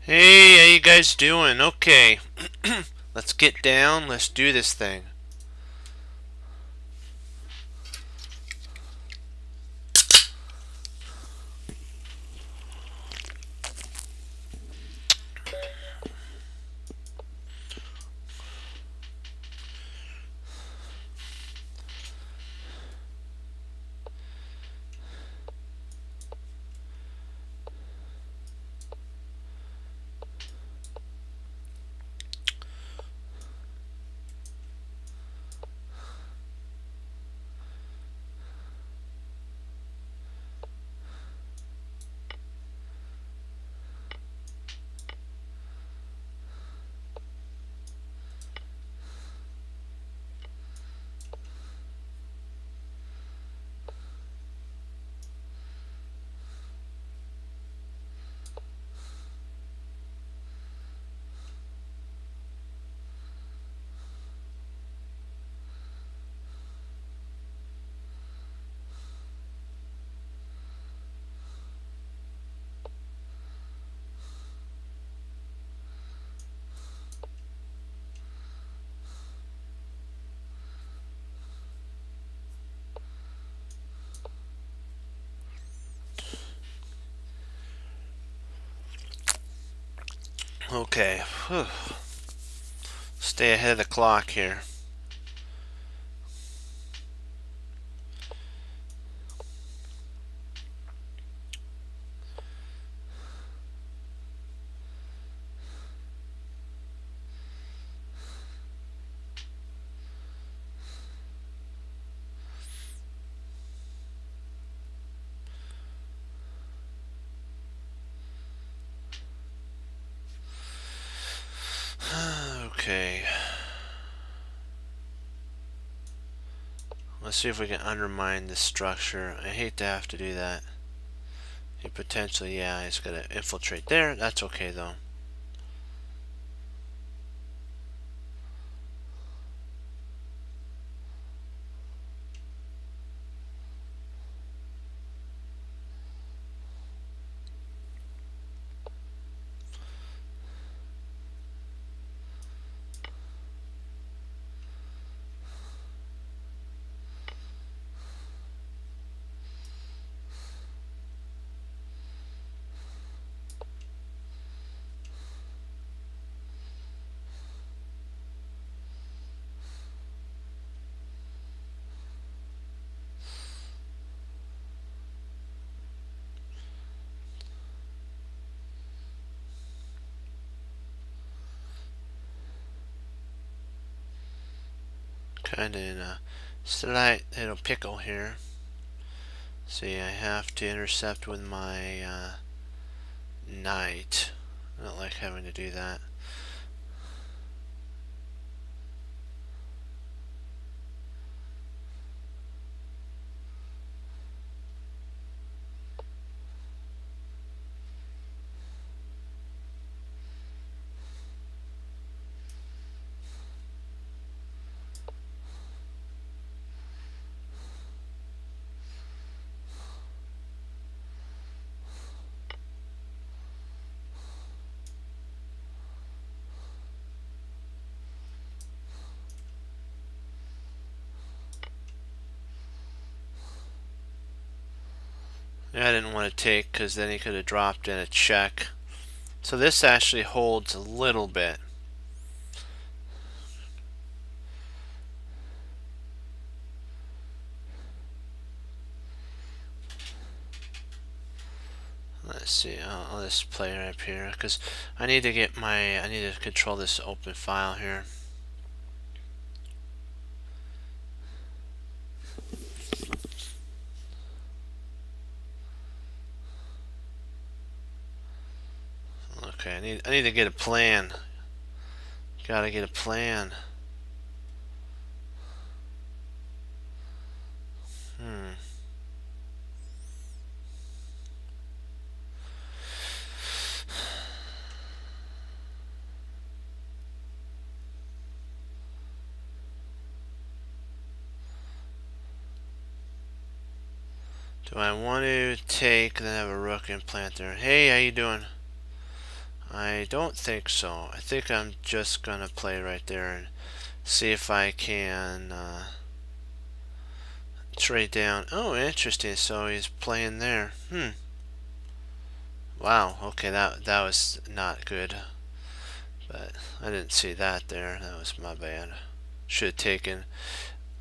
Hey, how you guys doing? Okay, let's get down. Let's do this thing. Okay, whew. Stay ahead of the clock here. Okay, let's see if we can undermine this structure. I hate to have to do that. He potentially, yeah, he's gonna infiltrate there. That's okay though. Kinda in a slight little pickle here. See, I have to intercept with my knight. I don't like having to do that. I didn't want to take because then he could have dropped in a check. So this actually holds a little bit. Let's see, I'll just play right up here because I need to get my, I need to control this open file here. Okay, I need to get a plan. Gotta get a plan. Hmm. Do I want to take, then have a rook and plant there? Hey, how you doing? I don't think so. I think I'm just gonna play right there and see if I can trade down. Oh, interesting. So he's playing there. Wow. Okay, that was not good. But I didn't see that there. That was my bad. Should have taken.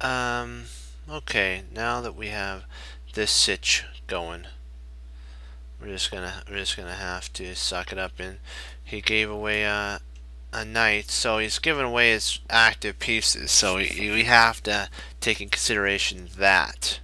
Okay. Now that we have this sitch going, we're just gonna have to suck it up. And he gave away a knight, so he's giving away his active pieces. So we have to take in consideration that.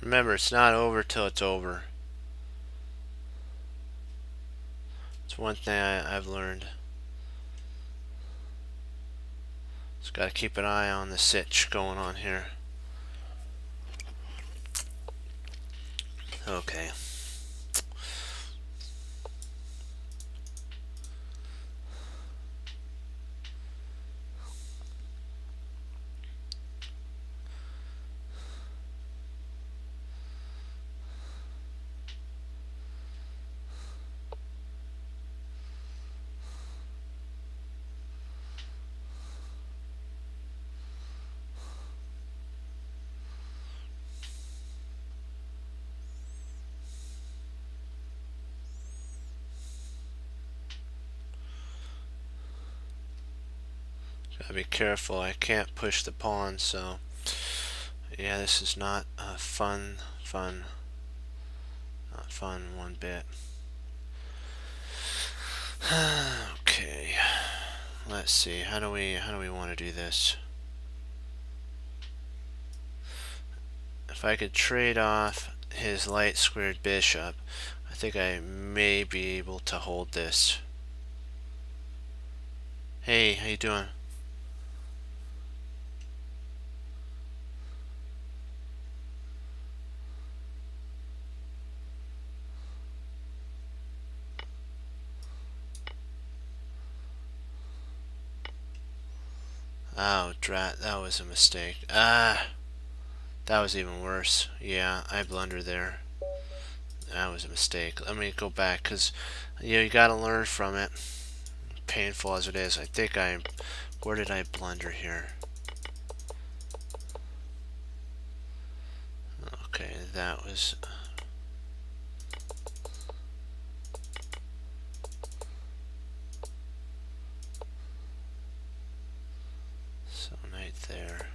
Remember, it's not over till it's over. It's one thing I've learned. Just got to keep an eye on the sitch going on here. Okay. Gotta be careful. I can't push the pawn, so yeah, this is not fun. Not fun one bit. Okay. Let's see. How do we want to do this? If I could trade off his light squared bishop, I think I may be able to hold this. Hey, how you doing? Oh, drat, that was a mistake. That was even worse. Yeah, I blundered there. That was a mistake. Let me go back, because you gotta learn from it. Painful as it is. I think where did I blunder here? Okay, that was... So, knight there.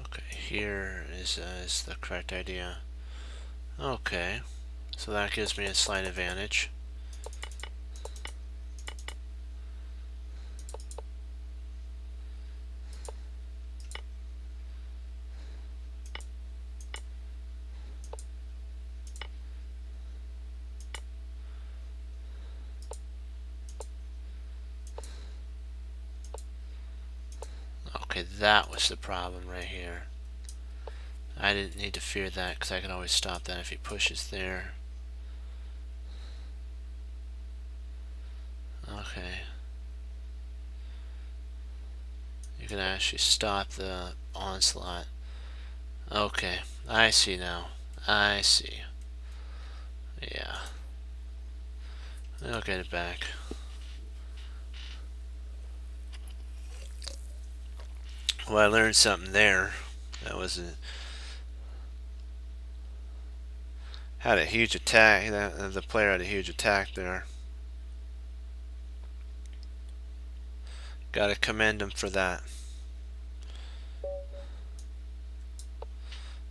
Okay, here is the correct idea. Okay, so that gives me a slight advantage. Okay, that was the problem right here. I didn't need to fear that because I can always stop that if he pushes there. Okay. You can actually stop the onslaught. Okay, I see now. I see. Yeah. I'll get it back. Well, I learned something there. That was had a huge attack. The player had a huge attack there. Gotta commend him for that.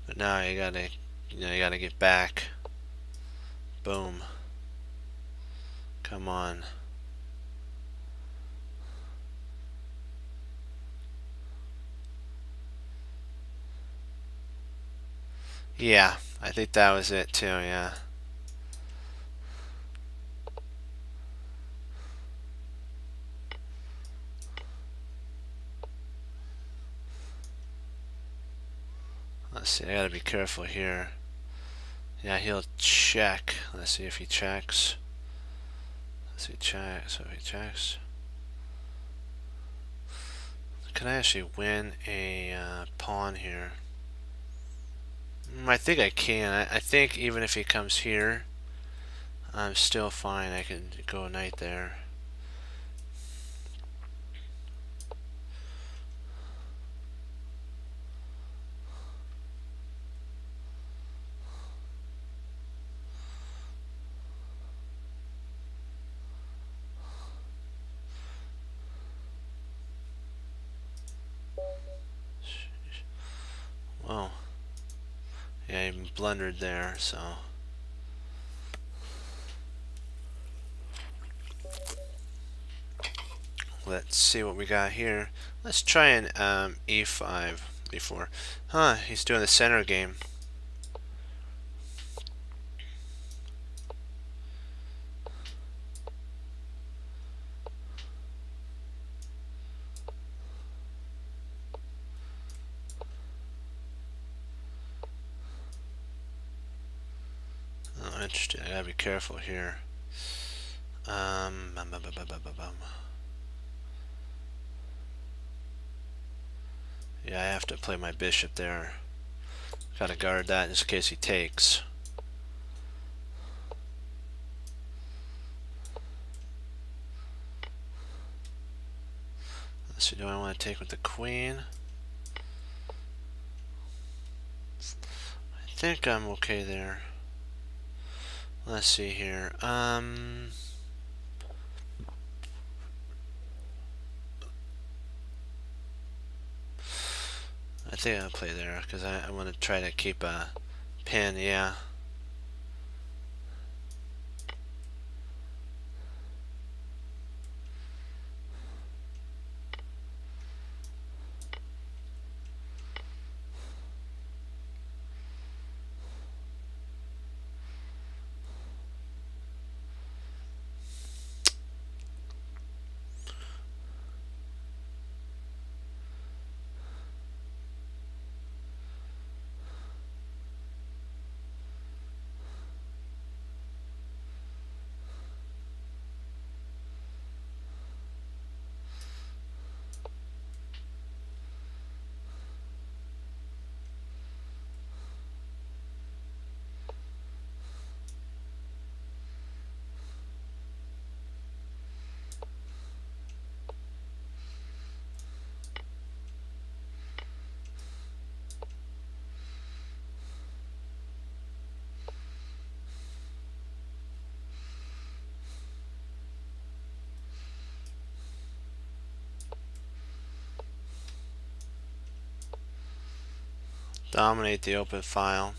But now you gotta get back. Boom. Come on. Yeah, I think that was it too, yeah. Let's see, I gotta be careful here. Yeah, he'll check. Let's see if he checks. Let's see, check. So if he checks. Can I actually win a pawn here? I think I can. I think even if he comes here, I'm still fine. I can go knight there. Whoa. Yeah, I even blundered there, so. Let's see what we got here. Let's try an e5 before. Huh, he's doing the center game. Oh, interesting. I gotta be careful here. Yeah, I have to play my bishop there. Gotta guard that just in case he takes. Let's see, do I want to take with the queen? I think I'm okay there. Let's see here. I think I'll play there because I want to try to keep a pin, yeah. Dominate the open file.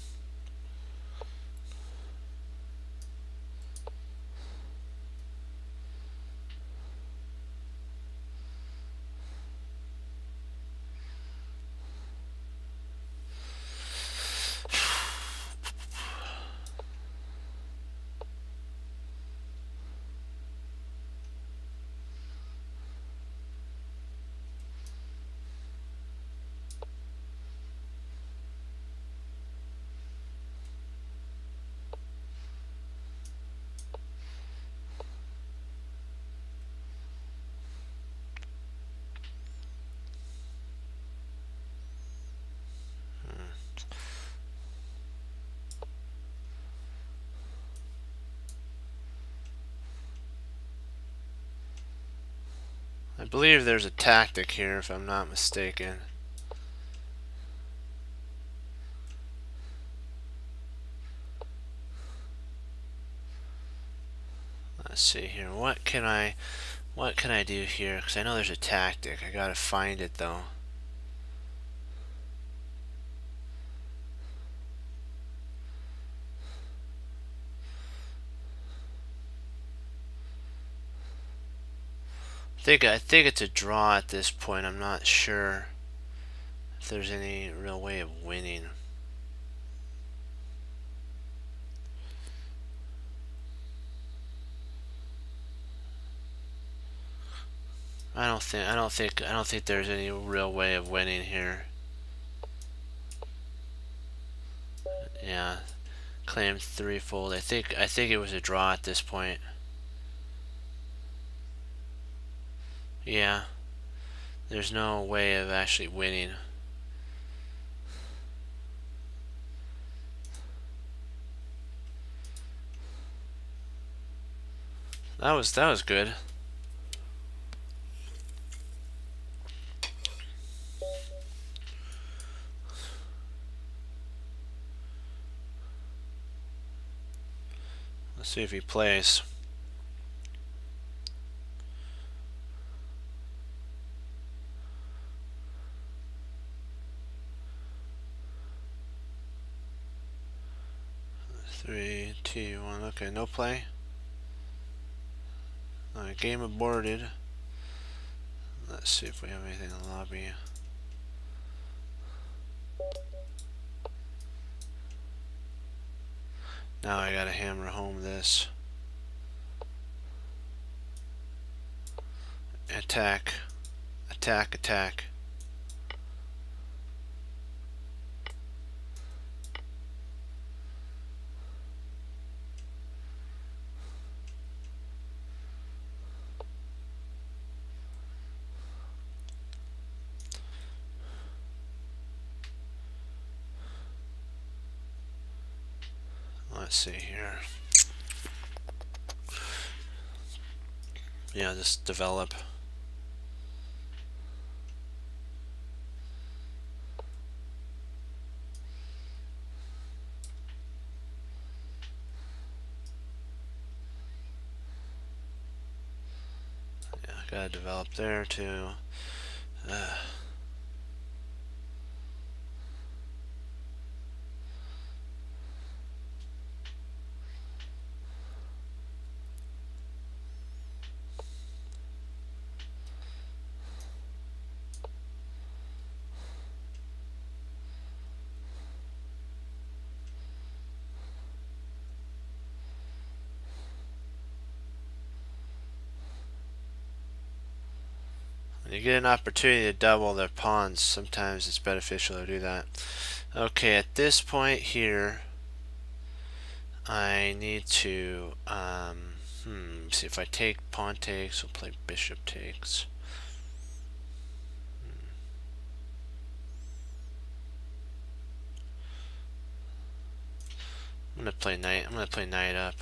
I believe there's a tactic here, if I'm not mistaken. Let's see here. What can I What can I do here? Because I know there's a tactic. I gotta find it though. I think it's a draw at this point. I'm not sure if there's any real way of winning. I don't think there's any real way of winning here. Yeah. Claimed threefold. I think it was a draw at this point. Yeah. There's no way of actually winning. That was good. Let's see if he plays. Three, two, one. Okay, no play. Alright, game aborted. Let's see if we have anything in the lobby. Now I gotta hammer home this. Attack. Attack, attack. Let's see here. Yeah, just develop. Yeah, gotta develop there too. When you get an opportunity to double their pawns, sometimes it's beneficial to do that. Okay, at this point here, I need to, see if I take pawn takes, we'll play bishop takes. I'm gonna play knight up.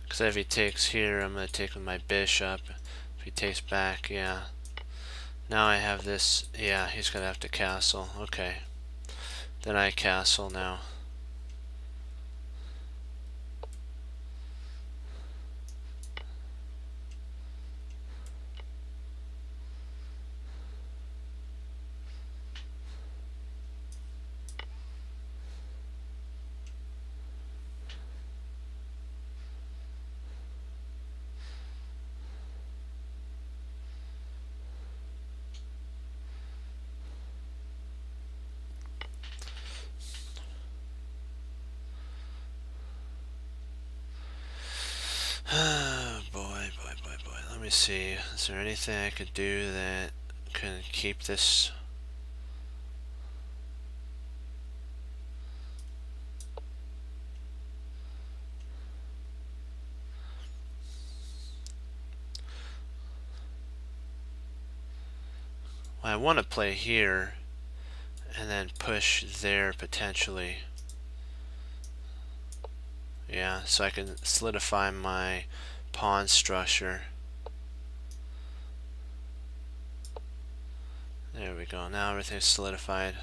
Because if he takes here, I'm gonna take with my bishop. If he takes back, yeah. Now I have this, yeah, he's gonna have to castle. Okay. Then I castle now. Boy. Let me see. Is there anything I could do that can keep this? Well, I want to play here and then push there potentially. Yeah, so I can solidify my pawn structure. There we go. Now everything's solidified.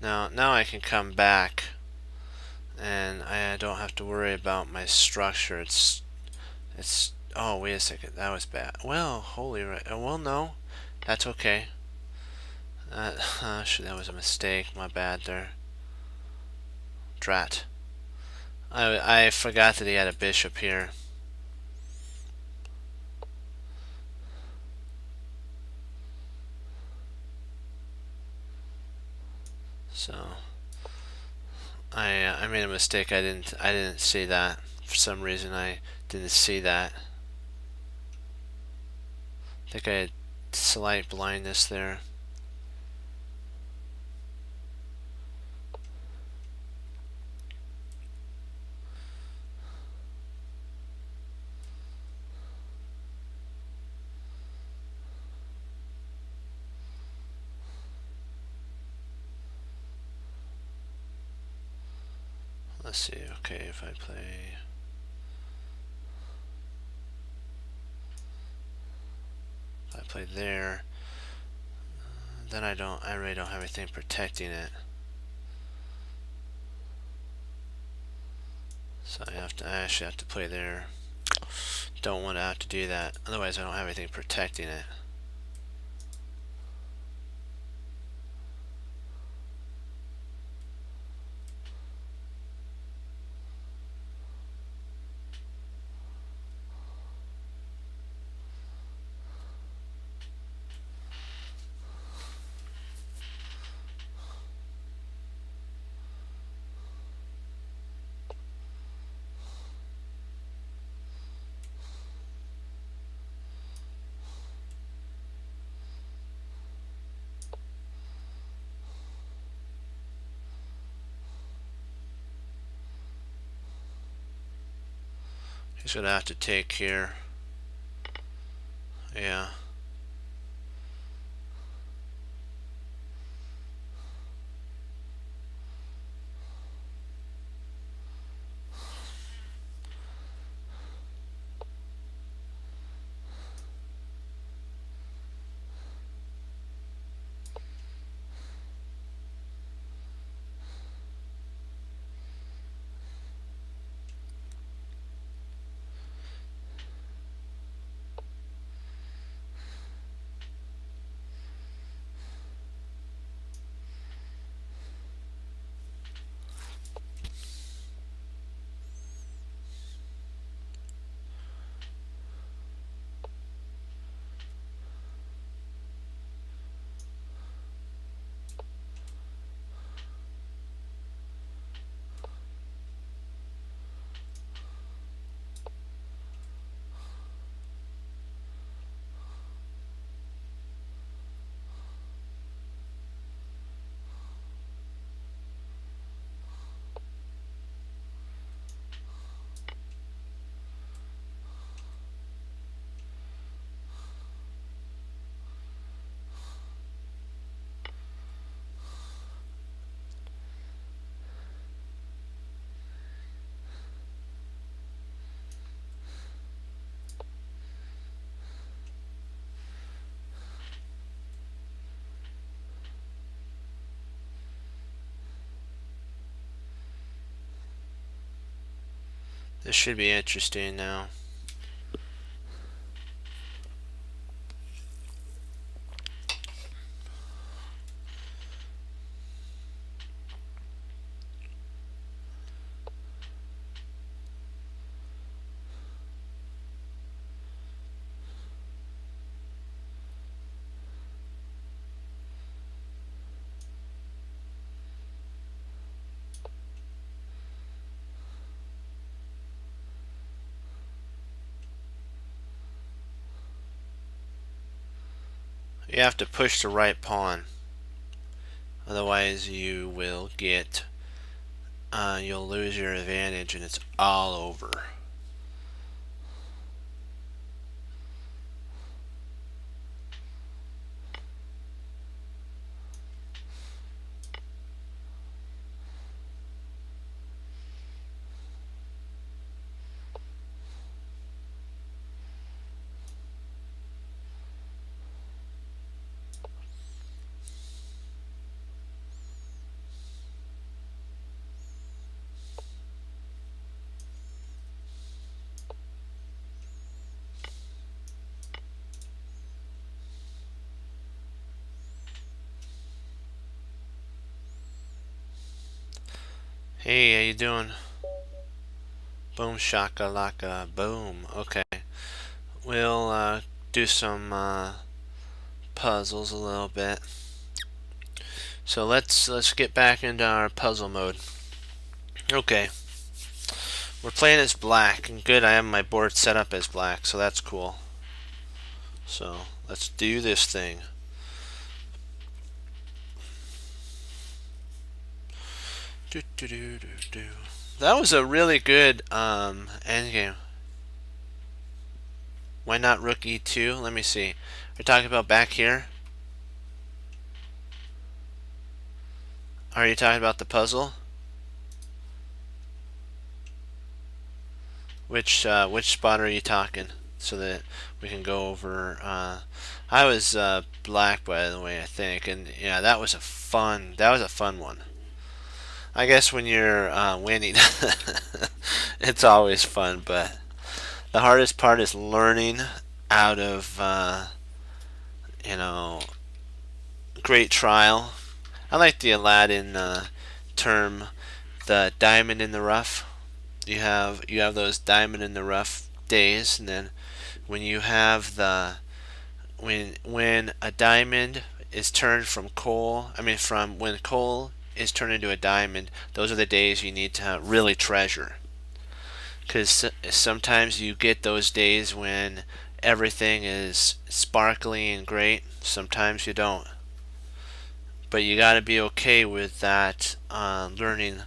Now I can come back and I don't have to worry about my structure. It's oh, wait a second, that was bad. Well, holy right. Well, no, that's okay. That was a mistake. My bad there. Drat. I forgot that he had a bishop here. So I made a mistake. I didn't see that. For some reason I didn't see that. I think I had slight blindness there. Let's see. Okay, if I play there, then I really don't have anything protecting it. So I actually have to play there. Don't want to have to do that. Otherwise I don't have anything protecting it. He's gonna have to take here. Yeah. This should be interesting now. You have to push the right pawn. Otherwise you will get you'll lose your advantage and it's all over. Hey, how you doing? Boom shakalaka boom. Okay. We'll do some puzzles a little bit. So let's get back into our puzzle mode. Okay. We're playing as black, and good, I have my board set up as black, so that's cool. So let's do this thing. Do, do, do, do, do. That was a really good endgame. Why not rook e2? Let me see. We're talking about back here. Are you talking about the puzzle? Which spot are you talking? So that we can go over. I was black, by the way, I think, and yeah, that was a fun one. I guess when you're winning, it's always fun, but the hardest part is learning out of you know, great trial. I like the Aladdin term, the diamond in the rough. You have those diamond in the rough days, and then when you have the when a diamond is turned from coal, from when coal is turned into a diamond, those are the days you need to really treasure. Because sometimes you get those days when everything is sparkly and great. Sometimes you don't. But you got to be okay with that learning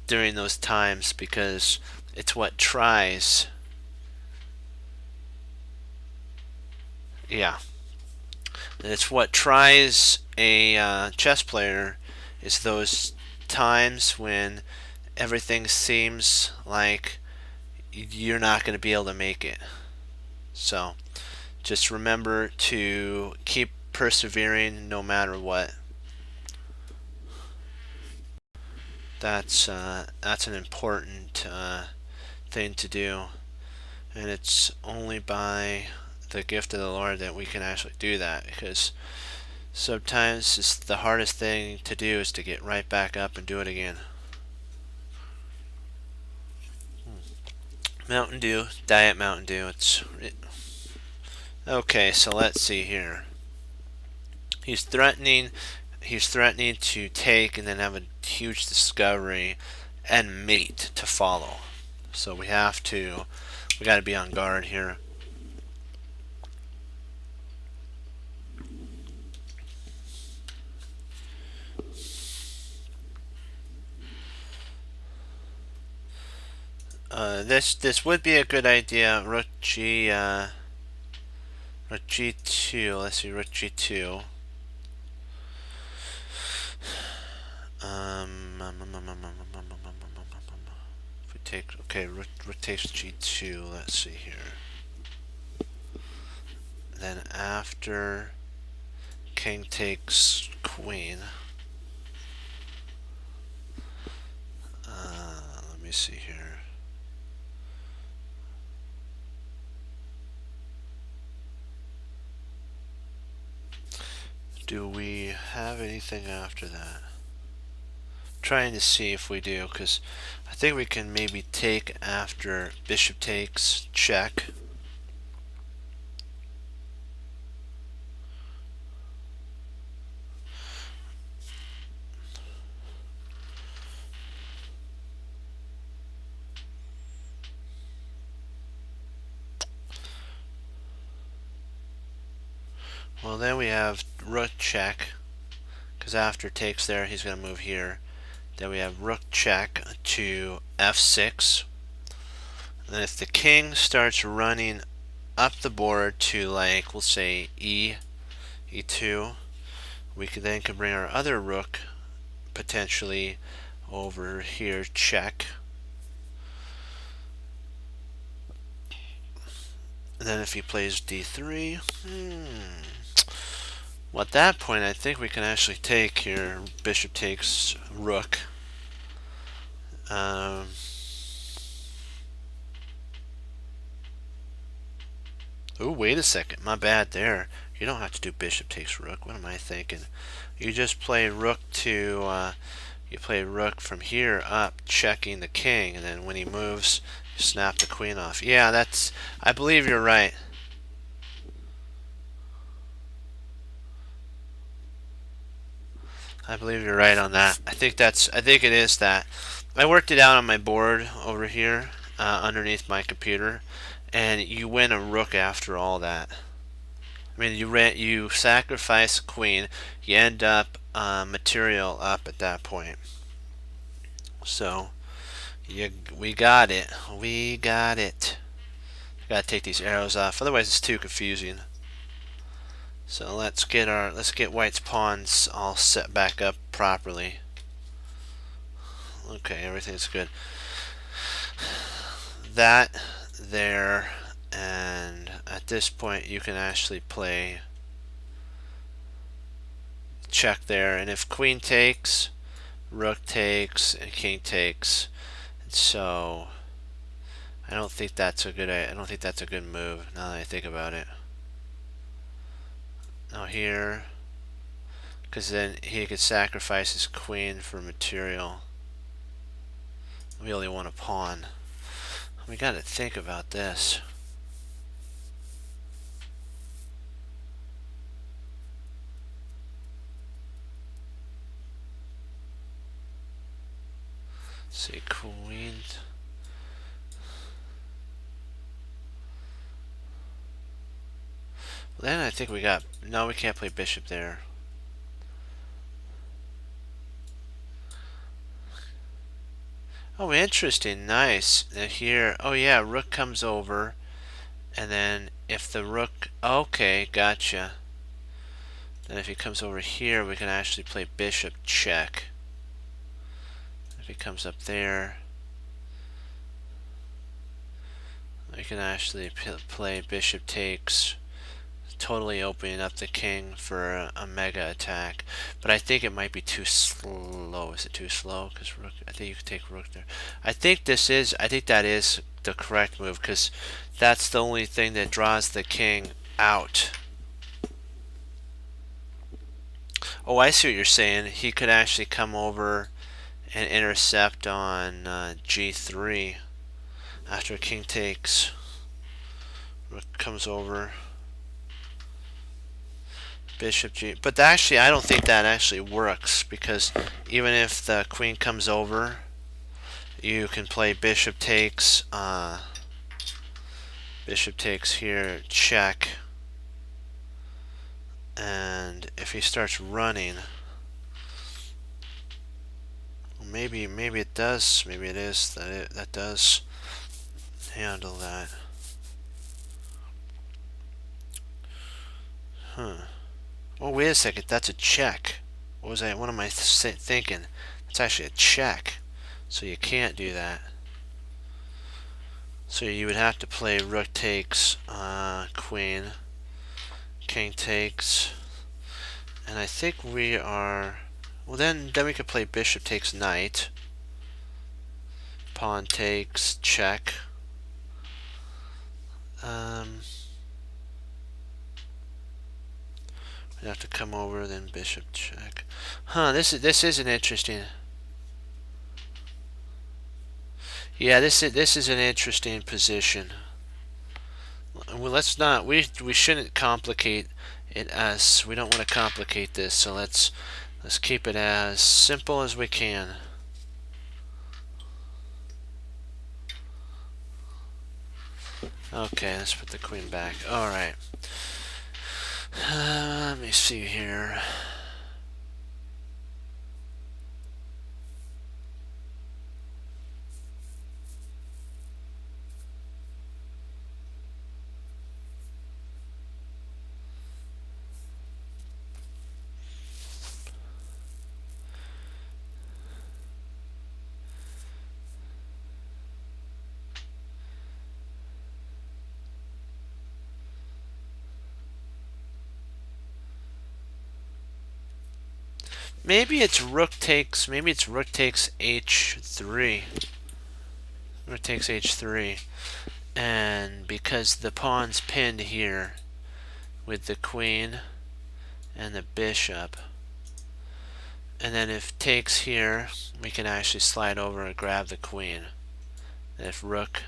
during those times, because it's what tries. Yeah. It's what tries a chess player, is those times when everything seems like you're not going to be able to make it. So just remember to keep persevering no matter what. That's an important thing to do, and it's only by the gift of the Lord that we can actually do that, because sometimes it's the hardest thing to do is to get right back up and do it again. Mountain Dew, Diet Mountain Dew. Okay, so let's see here. He's threatening to take and then have a huge discovery and mate to follow. So we got to be on guard here. This would be a good idea. Rook G2. Let's see, Rook G2. If we take, okay, Rook takes G2. Let's see here. Then after King takes Queen. Let me see here. Do we have anything after that? Trying to see if we do, because I think we can maybe take after bishop takes, check. Well, then we have rook check, because after takes there, he's going to move here. Then we have rook check to f6. And if the king starts running up the board to, like, we'll say e2, we could bring our other rook potentially over here, check. And then if he plays d3, well, at that point, I think we can actually take here. Bishop takes rook. Oh, wait a second. My bad there. You don't have to do bishop takes rook. What am I thinking? You just play rook to you play rook from here up, checking the king, and then when he moves, you snap the queen off. Yeah, that's. I believe you're right. I believe you're right on that. I think it is that. I worked it out on my board over here, underneath my computer, and you win a rook after all that. I mean, you sacrifice a queen, you end up material up at that point. So, we got it. We got it. Gotta take these arrows off, otherwise it's too confusing. So let's get White's pawns all set back up properly. Okay, everything's good. That there, and at this point you can actually play check there, and if queen takes, rook takes, and king takes, so I don't think that's a good move now that I think about it. Now here, because then he could sacrifice his queen for material. We only want a pawn. We gotta think about this. Let's see, queen. Well, then I think we got. No, we can't play bishop there. Oh, interesting. Nice. Here, oh yeah, rook comes over, and then if the rook, okay, gotcha. Then if he comes over here, we can actually play bishop check. If he comes up there, we can actually play bishop takes, totally opening up the king for a mega attack. But I think it might be too slow. Is it too slow? Because rook, I think you could take rook there. I think that is the correct move, because that's the only thing that draws the king out. Oh, I see what you're saying. He could actually come over and intercept on g3 after king takes. Rook comes over. Bishop G, but actually I don't think that actually works, because even if the queen comes over, you can play bishop takes here, check, and if he starts running, maybe it does, maybe it is that does handle that. Oh, wait a second, that's a check. What am I thinking? It's actually a check. So you can't do that. So you would have to play rook takes, queen, king takes, and I think we are, well then we could play bishop takes knight, pawn takes, check. We'd have to come over, then bishop check. Huh, this is an interesting. Yeah, this is an interesting position. Well, we shouldn't complicate it as we don't want to complicate this. So let's keep it as simple as we can. Okay, let's put the queen back. All right. Let me see here. Maybe it's rook takes h3. Rook takes h3. And because the pawn's pinned here with the queen and the bishop, And then if takes here, we can actually slide over and grab the queen. And if rook,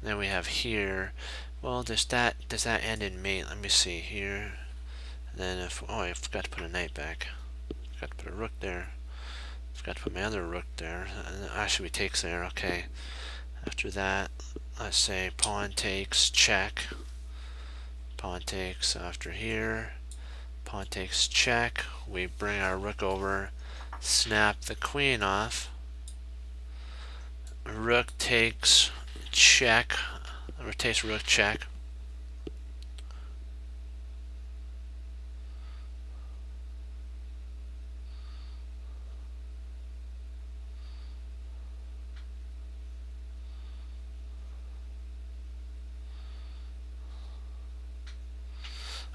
then we have here. Well, does that end in mate? Let me see here. And then if, oh, I forgot to put a knight back. Forgot to put a rook there. Forgot to put my other rook there. Actually, takes there. Okay. After that, let's say pawn takes, check. Pawn takes after here. Pawn takes, check. We bring our rook over, snap the queen off. Rook takes, check. Rook takes, rook, check.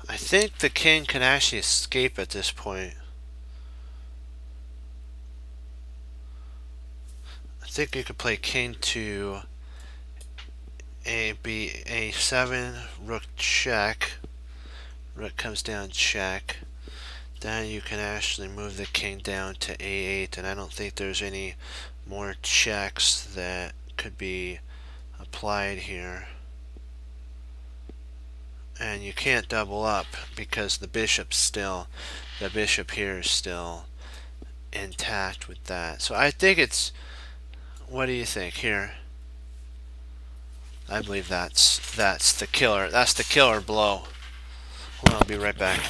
I think the king can actually escape at this point. I think you could play king to a7, rook check. Rook comes down, check. Then you can actually move the king down to a8, and I don't think there's any more checks that could be applied here. And you can't double up because the bishop here is still intact with that. So I think it's, what do you think here? I believe that's the killer. That's the killer blow. Hold on, I'll be right back.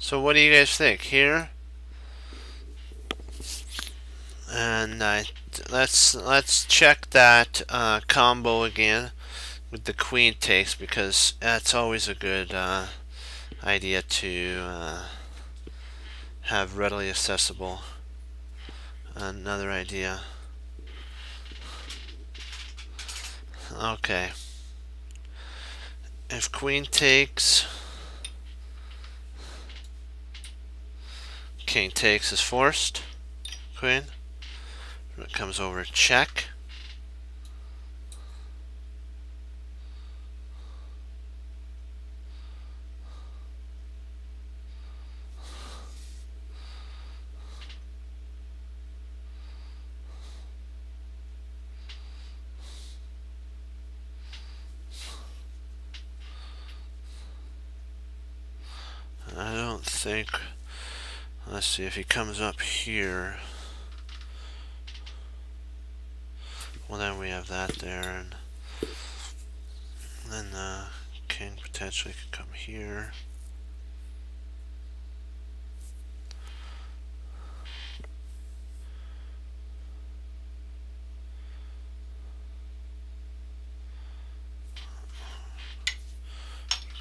So what do you guys think here? And let's check that combo again with the queen takes, because that's always a good idea to have readily accessible. Another idea. Okay. If queen takes, king takes is forced. Queen. Rook comes over, check. I don't think, let's see, if he comes up here, well then we have that there, and then the king potentially could come here.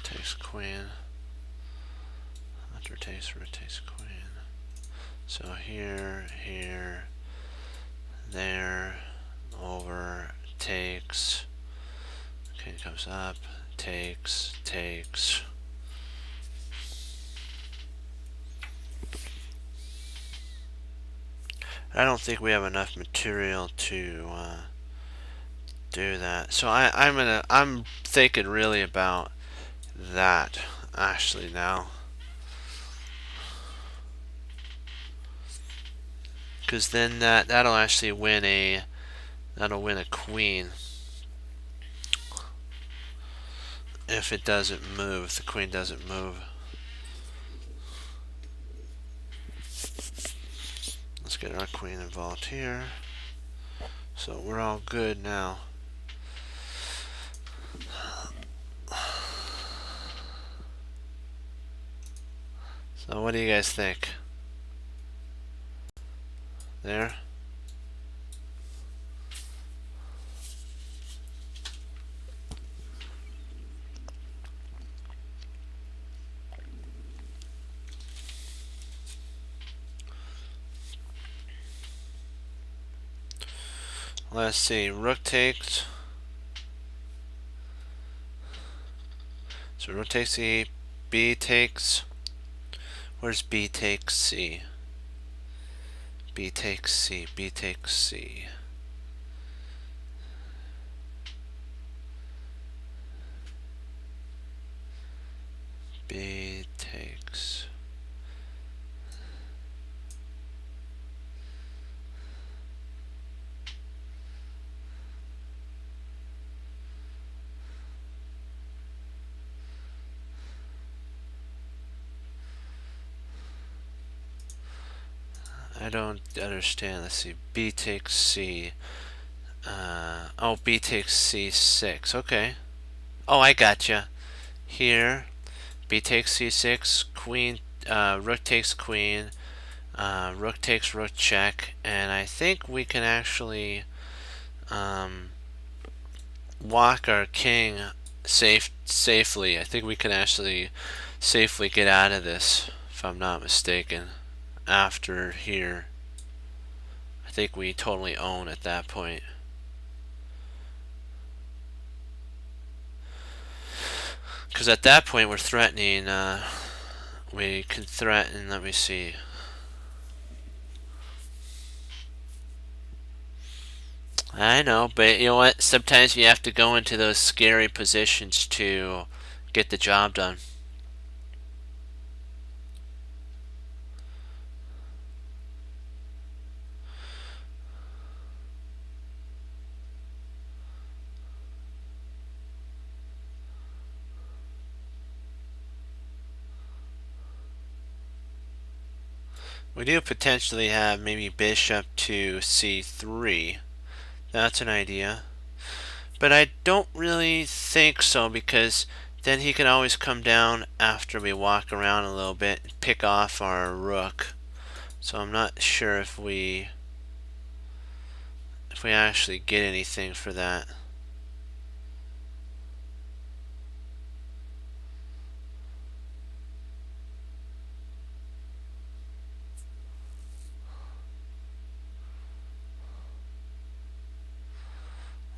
Takes queen. After takes, rotates queen. So here, here, there, over, takes. King comes up, takes, takes. I don't think we have enough material to do that. So I'm thinking really about that actually now, because then that'll actually win a queen. If it doesn't move, the queen doesn't move. Let's get our queen involved here. So we're all good now. So what do you guys think? There? Let's see, rook takes. So rook takes C, B takes. Where's B takes C? B takes C, B takes C. B takes. I don't understand. Let's see. B takes C. Oh, B takes C6. Okay. Oh, I gotcha. Here, B takes C6. Queen. Rook takes queen. Rook takes rook check. And I think we can actually walk our king safely. I think we can actually safely get out of this, if I'm not mistaken. After here, I think we totally own at that point. Because at that point we're threatening, we can threaten, let me see. I know, but you know what? Sometimes you have to go into those scary positions to get the job done. We do potentially have maybe bishop to c3. That's an idea. But I don't really think so, because then he can always come down after we walk around a little bit and pick off our rook. So I'm not sure if we actually get anything for that.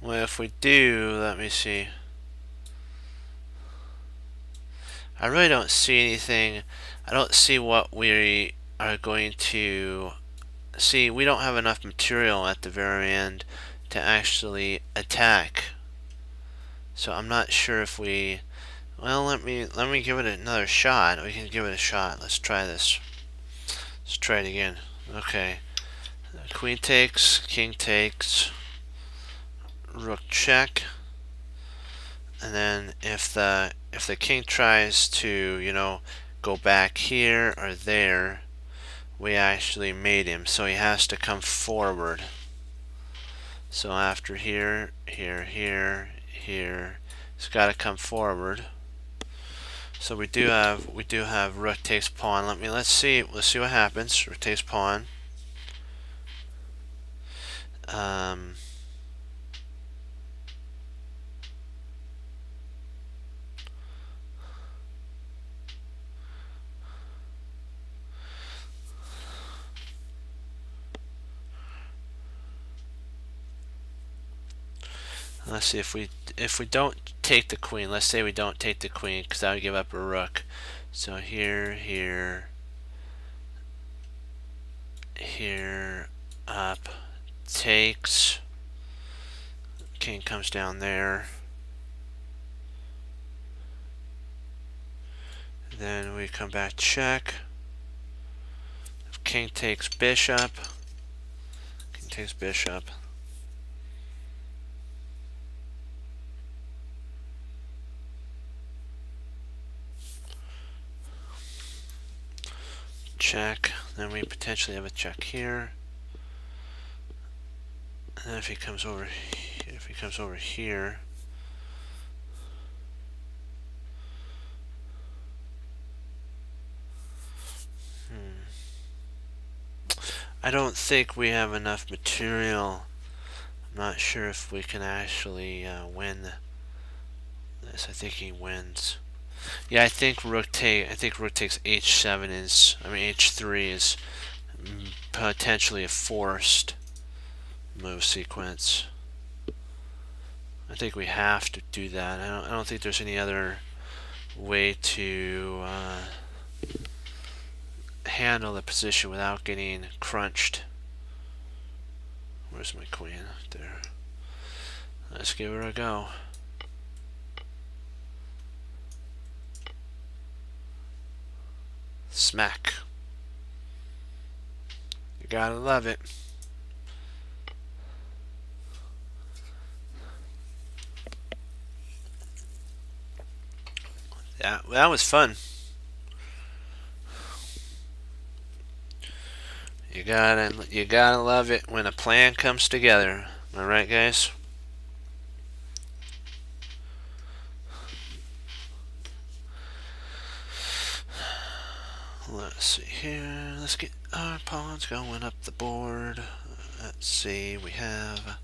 Well, if we do, let me see. I really don't see anything. I don't see what we are going to see we don't have enough material at the very end to actually attack. So I'm not sure if we, well, let me give it another shot. We can give it a shot. Let's try this. Let's try it again. Okay. Queen takes, king takes, rook check. And then if the king tries to, you know, go back here or there, we actually made him, so he has to come forward. So after here, here, he's got to come forward. So we do have rook takes pawn. Let's see what happens. Rook takes pawn. Let's see if we don't take the queen. Let's say we don't take the queen because that would give up a rook. So here, up, takes. King comes down there. Then we come back check. King takes bishop. King takes bishop. Check. Then we potentially have a check here. And then if he comes over here, I don't think we have enough material. I'm not sure if we can actually win this. I think he wins. Yeah, I think rook takes h7 h3 is potentially a forced move sequence. I think we have to do that. I don't think there's any other way to handle the position without getting crunched. Where's my queen? There. Let's give her a go. Smack. You gotta love it. Yeah, that was fun. You gotta love it when a plan comes together. Am I right, guys? Let's see here. Let's get our pawns going up the board. Let's see. We have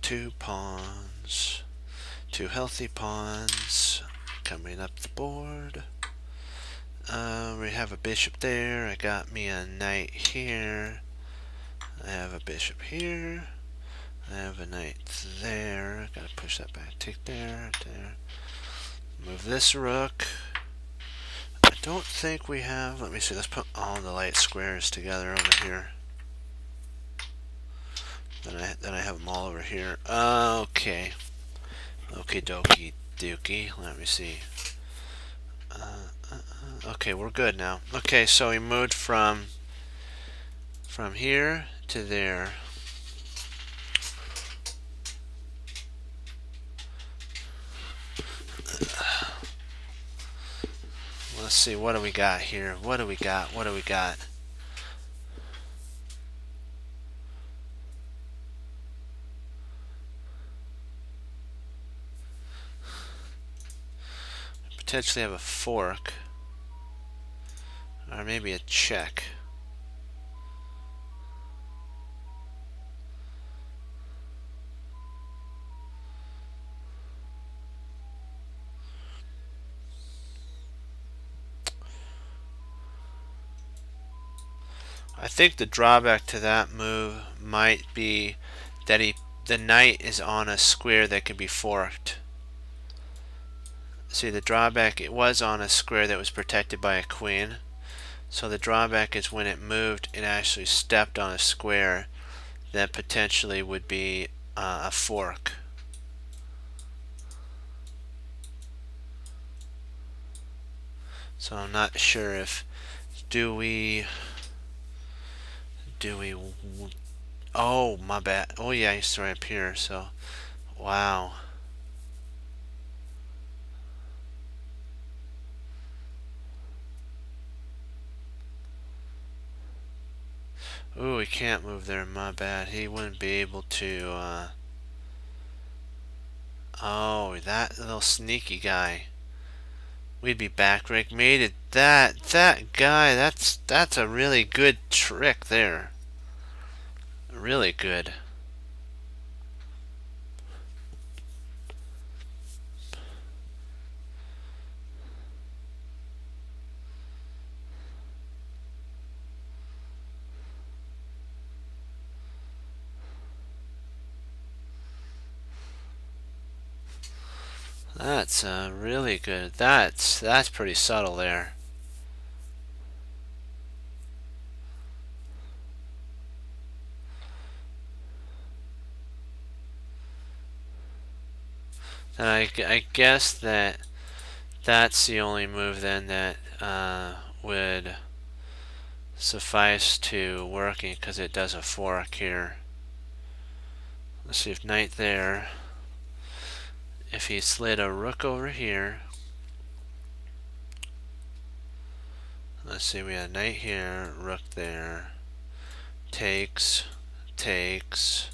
2 pawns, 2 healthy pawns coming up the board. We have a bishop there. I got me a knight here. I have a bishop here. I have a knight there. Gotta push that back. Take there. Move this rook. I don't think we have. Let me see. Let's put all the light squares together over here. Then I have them all over here. Okay. Okay, dokie dookie. Let me see. Okay, we're good now. Okay, so we moved from here to there. Let's see, what do we got here? What do we got? Potentially have a fork. Or maybe a check. I think the drawback to that move might be that the knight is on a square that can be forked. See, the drawback, it was on a square that was protected by a queen. So the drawback is when it moved, it actually stepped on a square that potentially would be a fork. So I'm not sure if do we oh, my bad. Oh yeah, he's right up here. So wow. Ooh, he can't move there. My bad. He wouldn't be able to. Oh, that little sneaky guy. We'd be back, Rick. Made it. That guy. That's a really good trick there. Really good. That's really good. That's pretty subtle there. And I guess that's the only move then that would suffice to working because it does a fork here. Let's see if knight there. If he slid a rook over here. Let's see, we had knight here, rook there. Takes, takes.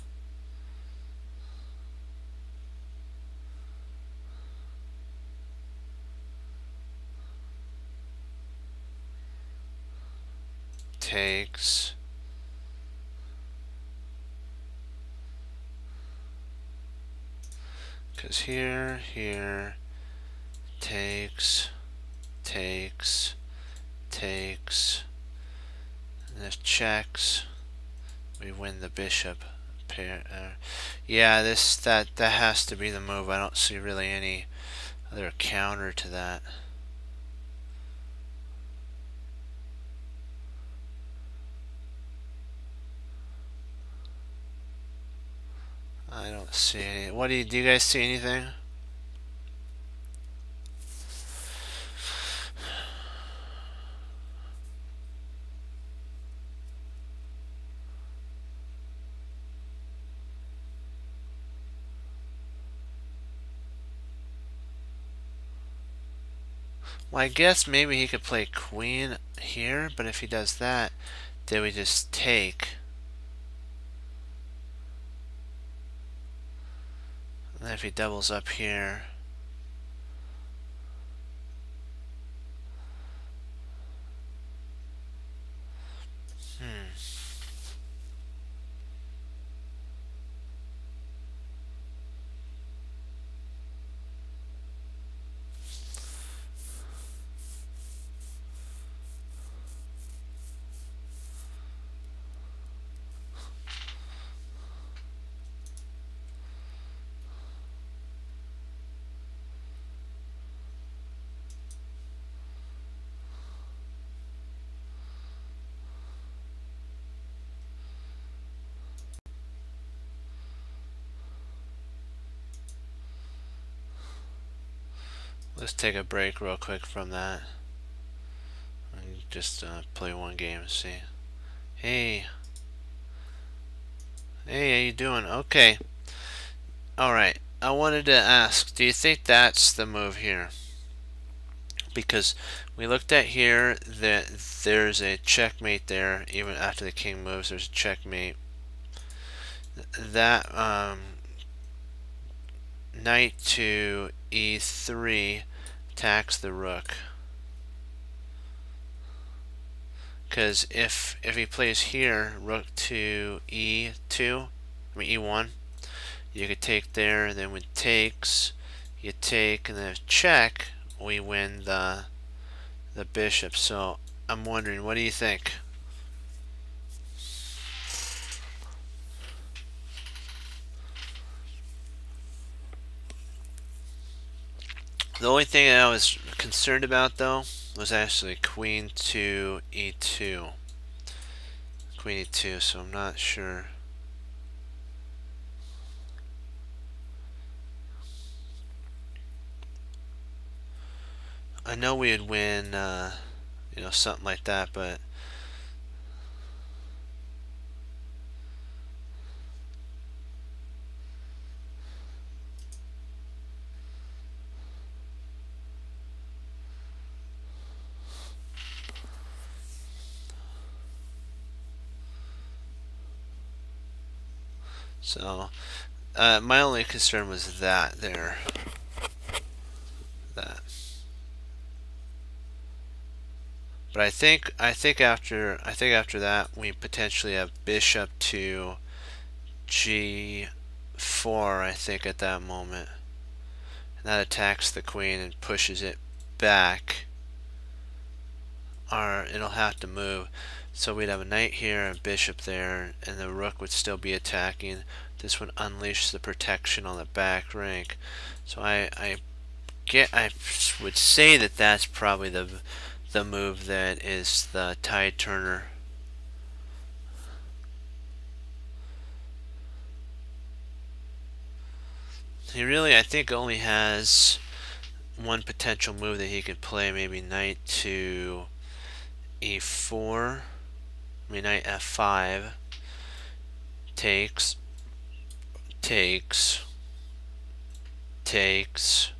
Takes. Because here, takes, takes, takes. And if checks, we win the bishop pair. Yeah, that has to be the move. I don't see really any other counter to that. I don't see any. What do you guys see anything? Well, I guess maybe he could play queen here, but if he does that, then we just take. And then if he doubles up here, let's take a break real quick from that. And just play one game and see. Hey. Hey, how you doing? Okay. Alright. I wanted to ask, do you think that's the move here? Because we looked at here that there's a checkmate there. Even after the king moves, there's a checkmate. That knight to e3 attacks the rook. Because if he plays here, rook to e2, I mean e1, you could take there, and then with takes, you take, and then if check, we win the bishop. So I'm wondering, what do you think? The only thing I was concerned about, though, was actually queen to e2. Queen e2, so I'm not sure. I know we'd win, you know, something like that, but so my only concern was that there, that. But I think after that we potentially have bishop to g4. I think at that moment, and that attacks the queen and pushes it back. Or it'll have to move. So we'd have a knight here, a bishop there, and the rook would still be attacking. This would unleash the protection on the back rank. So I would say that that's probably the move that is the tide turner. He really, I think, only has one potential move that he could play. Maybe knight to e4. I mean, knight f5. Takes. Takes. Takes.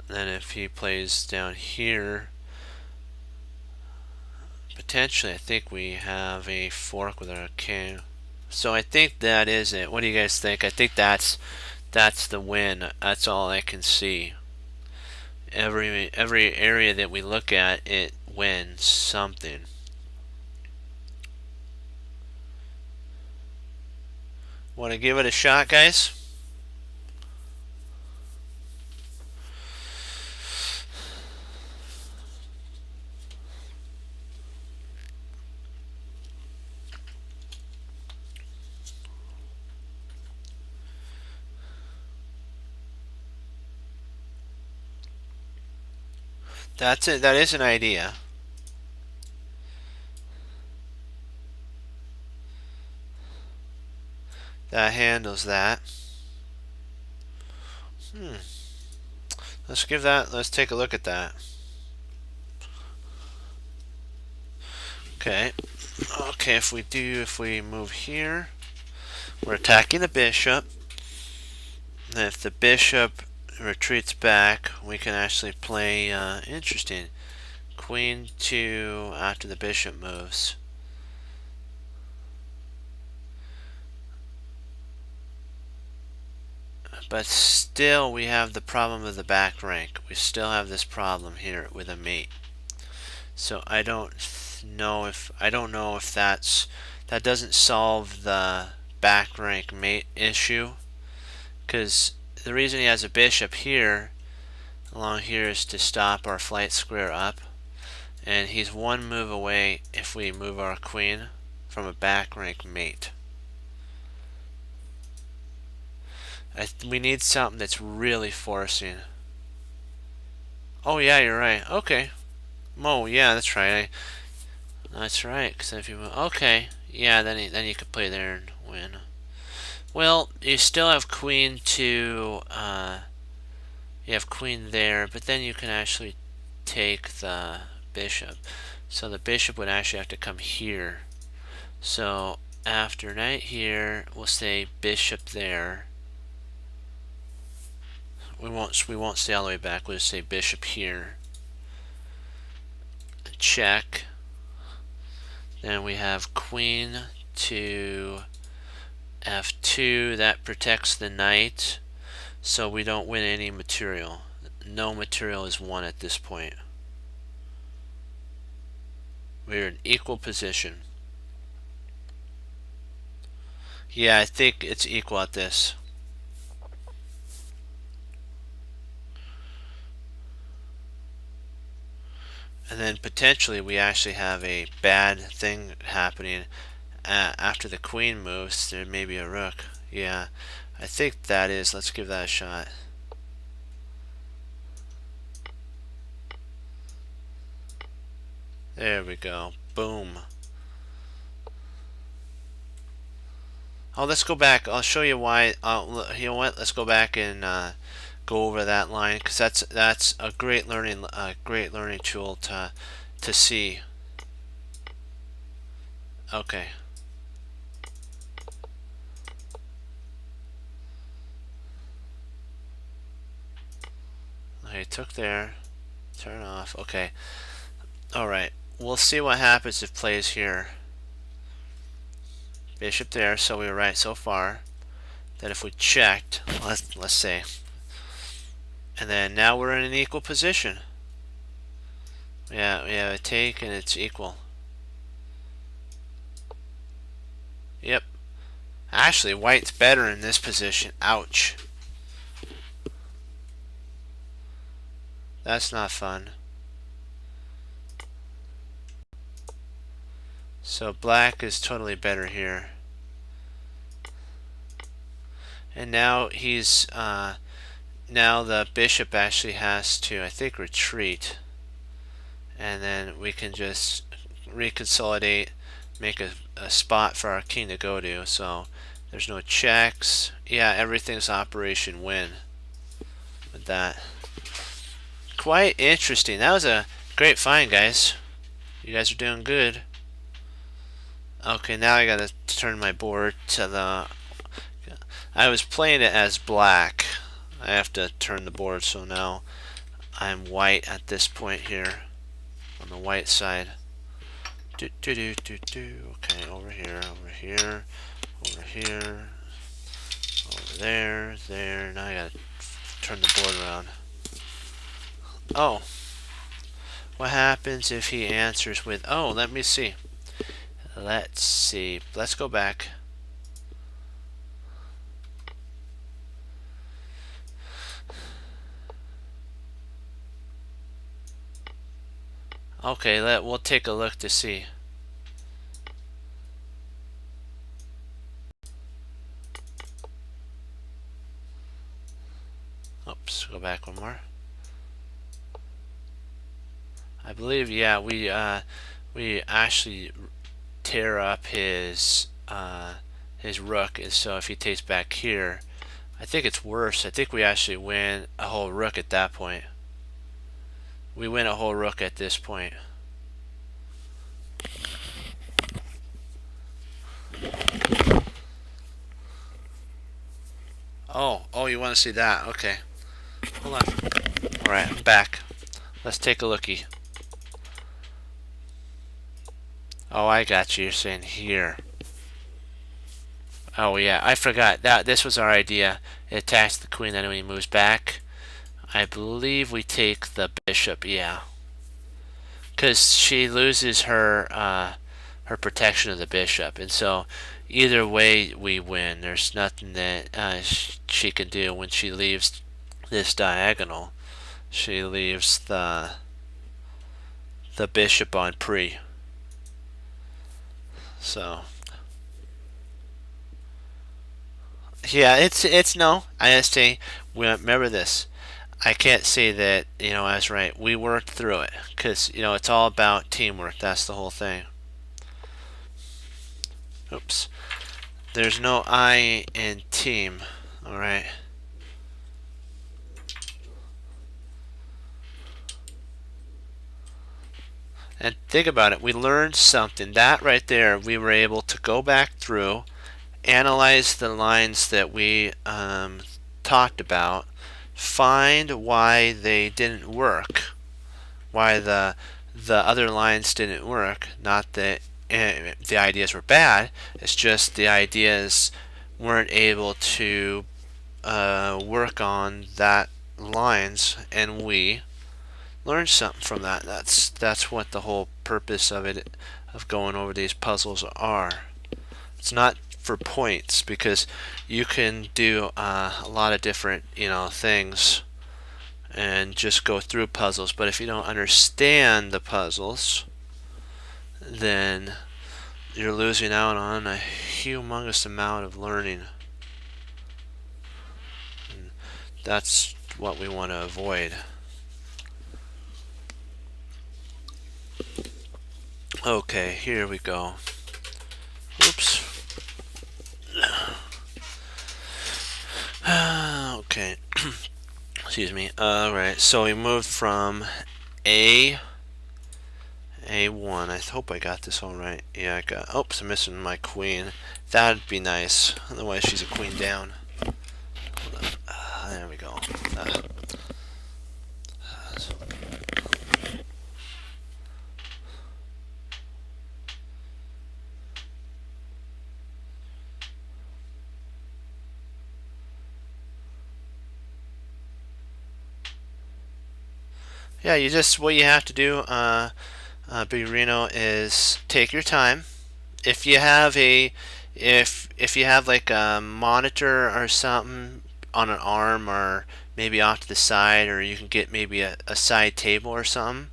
And then if he plays down here, potentially I think we have a fork with our king. So I think that is it. What do you guys think? I think that's the win. That's all I can see. Every area that we look at, it wins something. Want to give it a shot, guys? That's it. That is an idea. That handles that. Let's take a look at that. Okay. Okay, if we move here, we're attacking the bishop. And if the bishop retreats back, we can actually play, interesting, queen to after the bishop moves. But still, we have the problem of the back rank. We still have this problem here with a mate. So I don't know if that doesn't solve the back rank mate issue, because the reason he has a bishop here along here is to stop our flight square up, and he's one move away if we move our queen from a back rank mate. We need something that's really forcing. Oh yeah, you're right. Okay. Oh yeah, that's right. That's right. Because if you move, okay, yeah, then you could play there and win. Well, you still have queen to. You have queen there, but then you can actually take the bishop. So the bishop would actually have to come here. So after knight here, we'll say bishop there. We won't stay all the way back. We'll just say bishop here. Check. Then we have queen to f2. That protects the knight, so we don't win any material. No material is won at this point. We're in equal position. Yeah, I think it's equal at this. And then potentially we actually have a bad thing happening after the queen moves. There may be a rook. Yeah, I think that is. Let's give that a shot. There we go. Boom. Oh, let's go back. I'll show you why. You know what? Let's go back and go over that line, because that's a great learning tool to see. Okay. Okay, took there. Turn off. Okay. All right. We'll see what happens if plays here. Bishop there, so we were right so far. That if we checked, let's say, and then now we're in an equal position. Yeah, we have a take and it's equal. Yep. Actually, white's better in this position. Ouch. That's not fun. So black is totally better here. And now he's now the bishop actually has to, I think, retreat, and then we can just reconsolidate, make a spot for our king to go to. So there's no checks. Yeah, everything's Operation Win with that. Quite interesting. That was a great find, guys. You guys are doing good. Okay, now I gotta turn my board to the... I was playing it as black. I have to turn the board, so now I'm white at this point here on the white side. Okay, over here, over here, over here, over there, there. Now I gotta turn the board around. Oh, what happens if he answers with, oh, let me see. Let's see. Let's go back. Okay, we'll take a look to see. Oops, go back one more. I believe, yeah, we actually tear up his rook, and so if he takes back here, I think it's worse. I think we actually win a whole rook at that point. We win a whole rook at this point. Oh, you want to see that? Okay. Hold on. Alright, I'm back. Let's take a lookie. Oh, I got you. You're saying here. Oh, yeah. I forgot. This was our idea. It attacks the queen, then when he moves back. I believe we take the bishop, yeah. Because she loses her her protection of the bishop. And so either way we win. There's nothing that she can do when she leaves this diagonal. She leaves the bishop on pre. So yeah, it's no. I say, remember this. I can't say that, I was right. We worked through it because, it's all about teamwork. That's the whole thing. Oops. There's no I in team. All right. And think about it. We learned something. That right there, we were able to go back through, analyze the lines that we talked about, find why they didn't work, why the other lines didn't work. Not that the ideas were bad, it's just the ideas weren't able to work on that lines, and we learned something from that. That's what the whole purpose of it, of going over these puzzles, are. It's not for points, because you can do a lot of different things and just go through puzzles, but if you don't understand the puzzles, then you're losing out on a humongous amount of learning, and that's what we want to avoid. Okay, here we go. Oops. Okay. Excuse me. Alright, so we moved from A1. I hope I got this all right. Yeah, I got. Oops, I'm missing my queen. That'd be nice. Otherwise, she's a queen down. There we go. Yeah, you just what you have to do, Big Reno, is take your time. If you have if you have like a monitor or something on an arm or maybe off to the side, or you can get maybe a side table or something,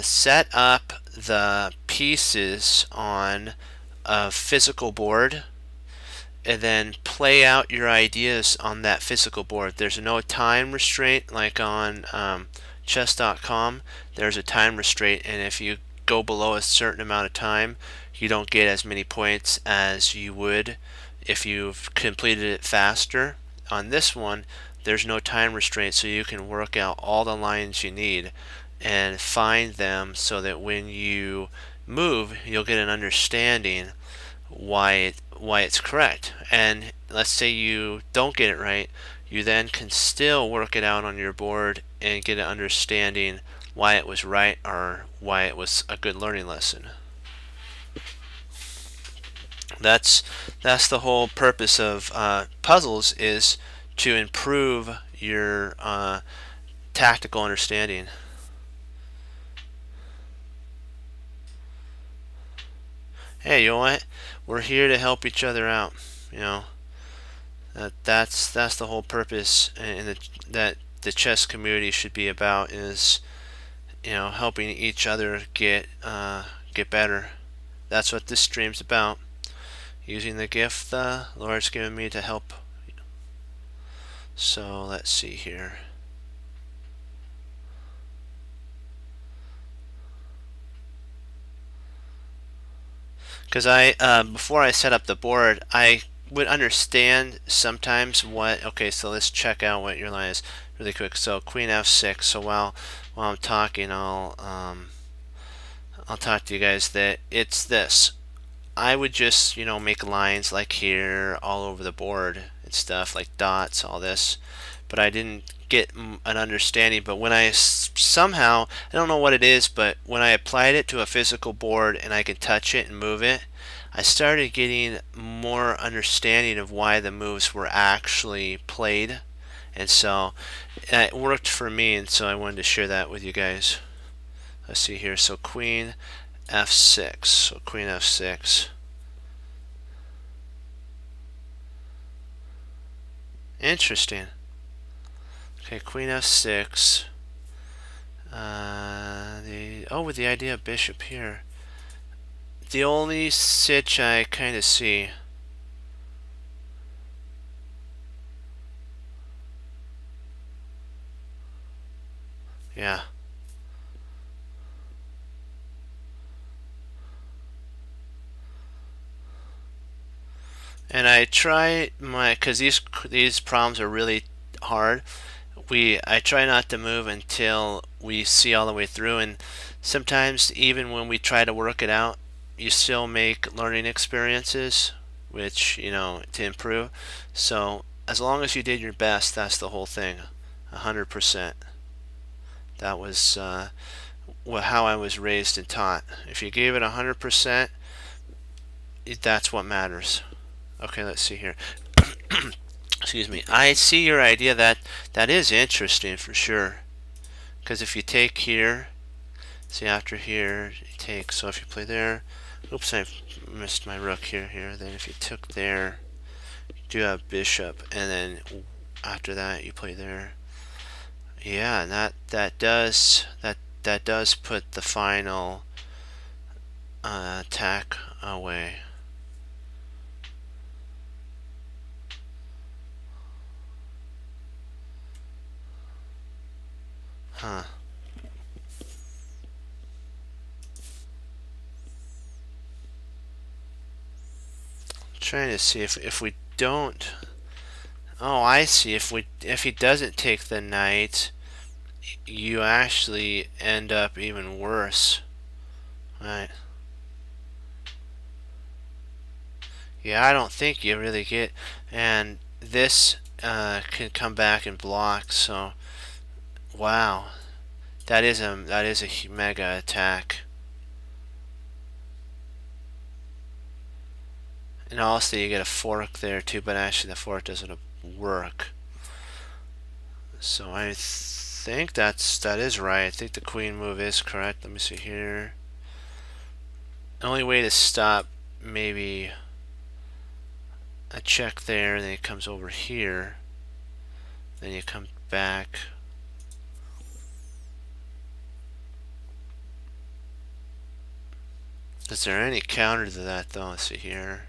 set up the pieces on a physical board and then play out your ideas on that physical board. There's no time restraint like on chess.com. There's a time restraint, and if you go below a certain amount of time, you don't get as many points as you would if you've completed it faster. On this one, there's no time restraint, so you can work out all the lines you need and find them so that when you move, you'll get an understanding why it's correct. And let's say you don't get it right, you then can still work it out on your board and get an understanding why it was right or why it was a good learning lesson. That's the whole purpose of puzzles, is to improve your tactical understanding. Hey, you know what? We're here to help each other out. You know, that's the whole purpose, and that the chess community should be about, is helping each other get better. That's what this stream's about. Using the gift the Lord's given me to help. So let's see here. Because before I set up the board, I would understand sometimes what. Okay, so let's check out what your line is really quick. So Queen F6. So while I'm talking, I'll talk to you guys that it's this. I would just make lines like here all over the board and stuff, like dots, all this, but I didn't get an understanding. But when I somehow, I don't know what it is, but when I applied it to a physical board and I could touch it and move it, I started getting more understanding of why the moves were actually played. And so it worked for me, and so I wanted to share that with you guys. Let's see here. So Queen F6. So Queen F6. Interesting. Okay, Queen F6. With the idea of bishop here. The only sitch I kind of see. Yeah. And I try because these problems are really hard. I try not to move until we see all the way through, and sometimes even when we try to work it out, you still make learning experiences, which to improve. So as long as you did your best, that's the whole thing, 100%. That was how I was raised and taught. If you gave it 100%, that's what matters. Okay, let's see here. Excuse me. I see your idea. That is interesting for sure. Because if you take here, see after here, you take. So if you play there, oops, I missed my rook here. Then if you took there, you do have bishop, and then after that you play there. Yeah, and that does put the final attack away. Huh. Trying to see if we don't. Oh, I see. If he doesn't take the knight, you actually end up even worse. Right. Yeah, I don't think you really get, and this can come back and block. So, wow, that is a mega attack. And also you get a fork there too, but actually the fork doesn't work. So I think that is right. I think the queen move is correct. Let me see here. The only way to stop maybe a check there, then it comes over here, then you come back. Is there any counter to that though? Let's see here.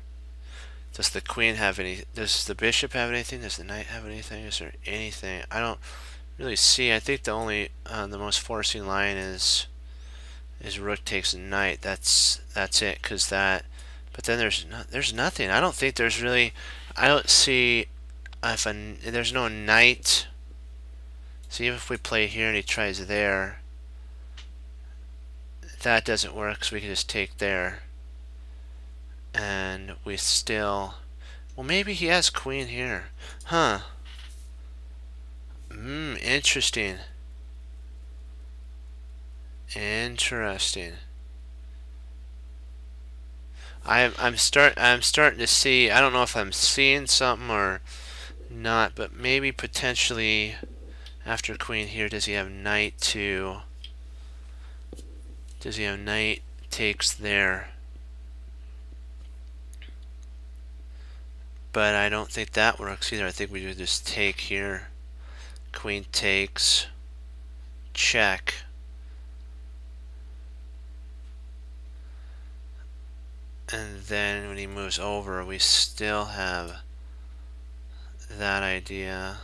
Does the queen have any? Does the bishop have anything? Does the knight have anything? Is there anything? I don't really see. I think the only the most forcing line is rook takes knight. That's it. Cause that. But then there's nothing. I don't think there's really. I don't see if there's no knight. See if we play here and he tries there. That doesn't work. So we can just take there. And we still, well, maybe he has queen here, huh? Interesting. Interesting. I'm starting to see. I don't know if I'm seeing something or not, but maybe potentially after queen here, does he have knight to? Does he have knight takes there? But I don't think that works either. I think we would just take here. Queen takes. Check. And then when he moves over, we still have that idea.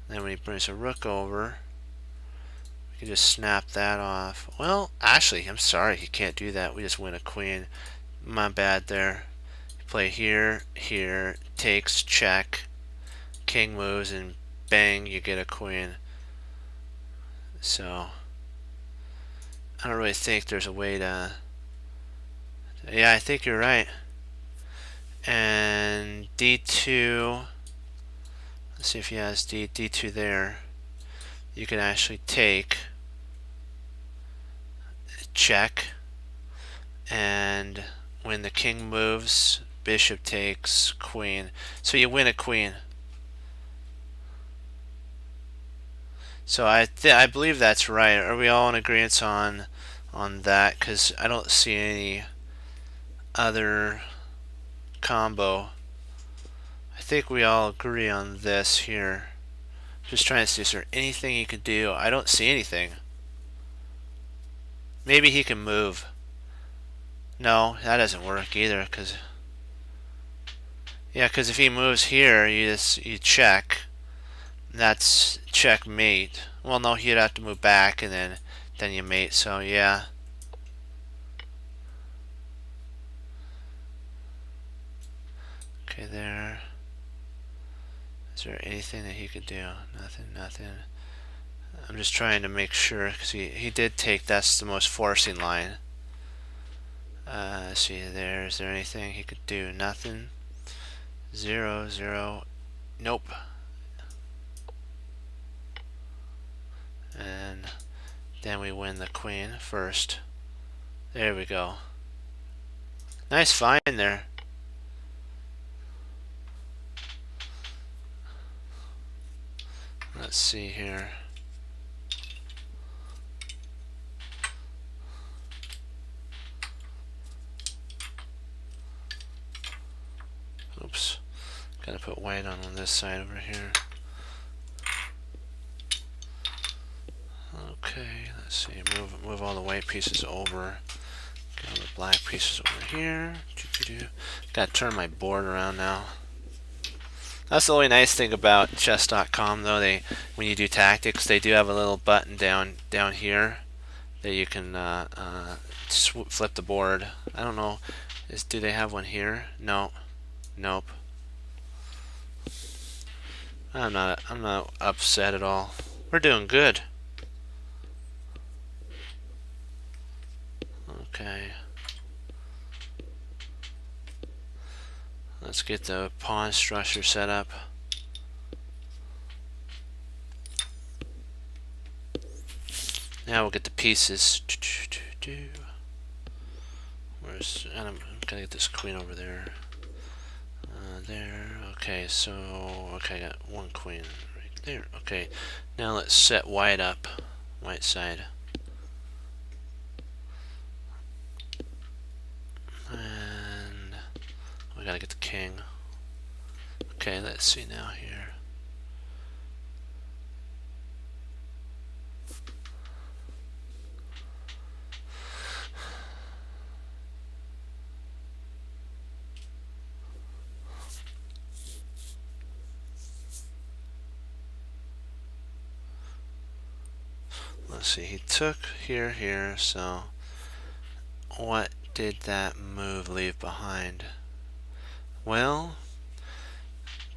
Then when he brings a rook over, we can just snap that off. Well, actually, I'm sorry, he can't do that. We just win a queen. My bad there. Play here, here, takes, check, king moves, and bang, you get a queen. So, I don't really think there's a way to... Yeah, I think you're right. And d2, let's see if he has d2 there. You can actually take, check, and when the king moves, bishop takes, queen. So you win a queen. So I believe that's right. Are we all in agreement on that? Because I don't see any other combo. I think we all agree on this here. Just trying to see, is there anything he could do? I don't see anything. Maybe he can move. No, that doesn't work either, because... Yeah, because if he moves here, you check. That's checkmate. Well, no, he'd have to move back, and then you mate, so yeah. Okay, there. Is there anything that he could do? Nothing. I'm just trying to make sure, because he did take, that's the most forcing line. Let's see there, is there anything he could do? Nothing. 0, 0. Nope. And then we win the queen first. There we go. Nice find there. Let's see here. Oops. Gotta put white on this side over here. Okay, let's see. Move all the white pieces over. Get all the black pieces over here. Gotta turn my board around now. That's the only nice thing about chess.com though. When you do tactics, they do have a little button down here that you can flip the board. I don't know. Do they have one here? No. Nope. I'm not upset at all. We're doing good. Okay. Let's get the pawn structure set up. Now we'll get the pieces. Where's, and I'm gonna get this queen over there. There. Okay, so okay, I got one queen right there. Okay, now let's set white up. White side. And we gotta get the king. Okay, let's see now here. Let's see, he took here, so what did that move leave behind? Well,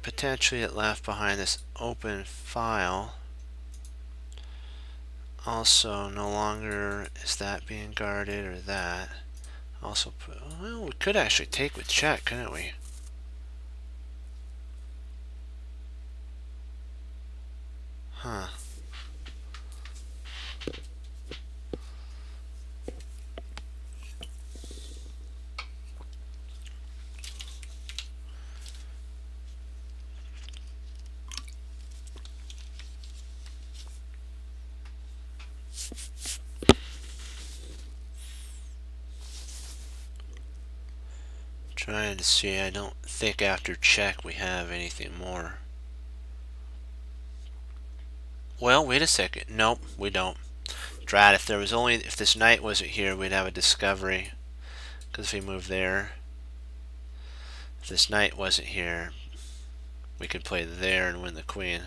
potentially it left behind this open file. Also, no longer is that being guarded or that. Also, well, we could actually take with check, couldn't we? Huh. Trying to see, I don't think after check we have anything more. Well, wait a second. Nope, we don't. Drat, if this knight wasn't here, we'd have a discovery. Because if we move there, if this knight wasn't here, we could play there and win the queen.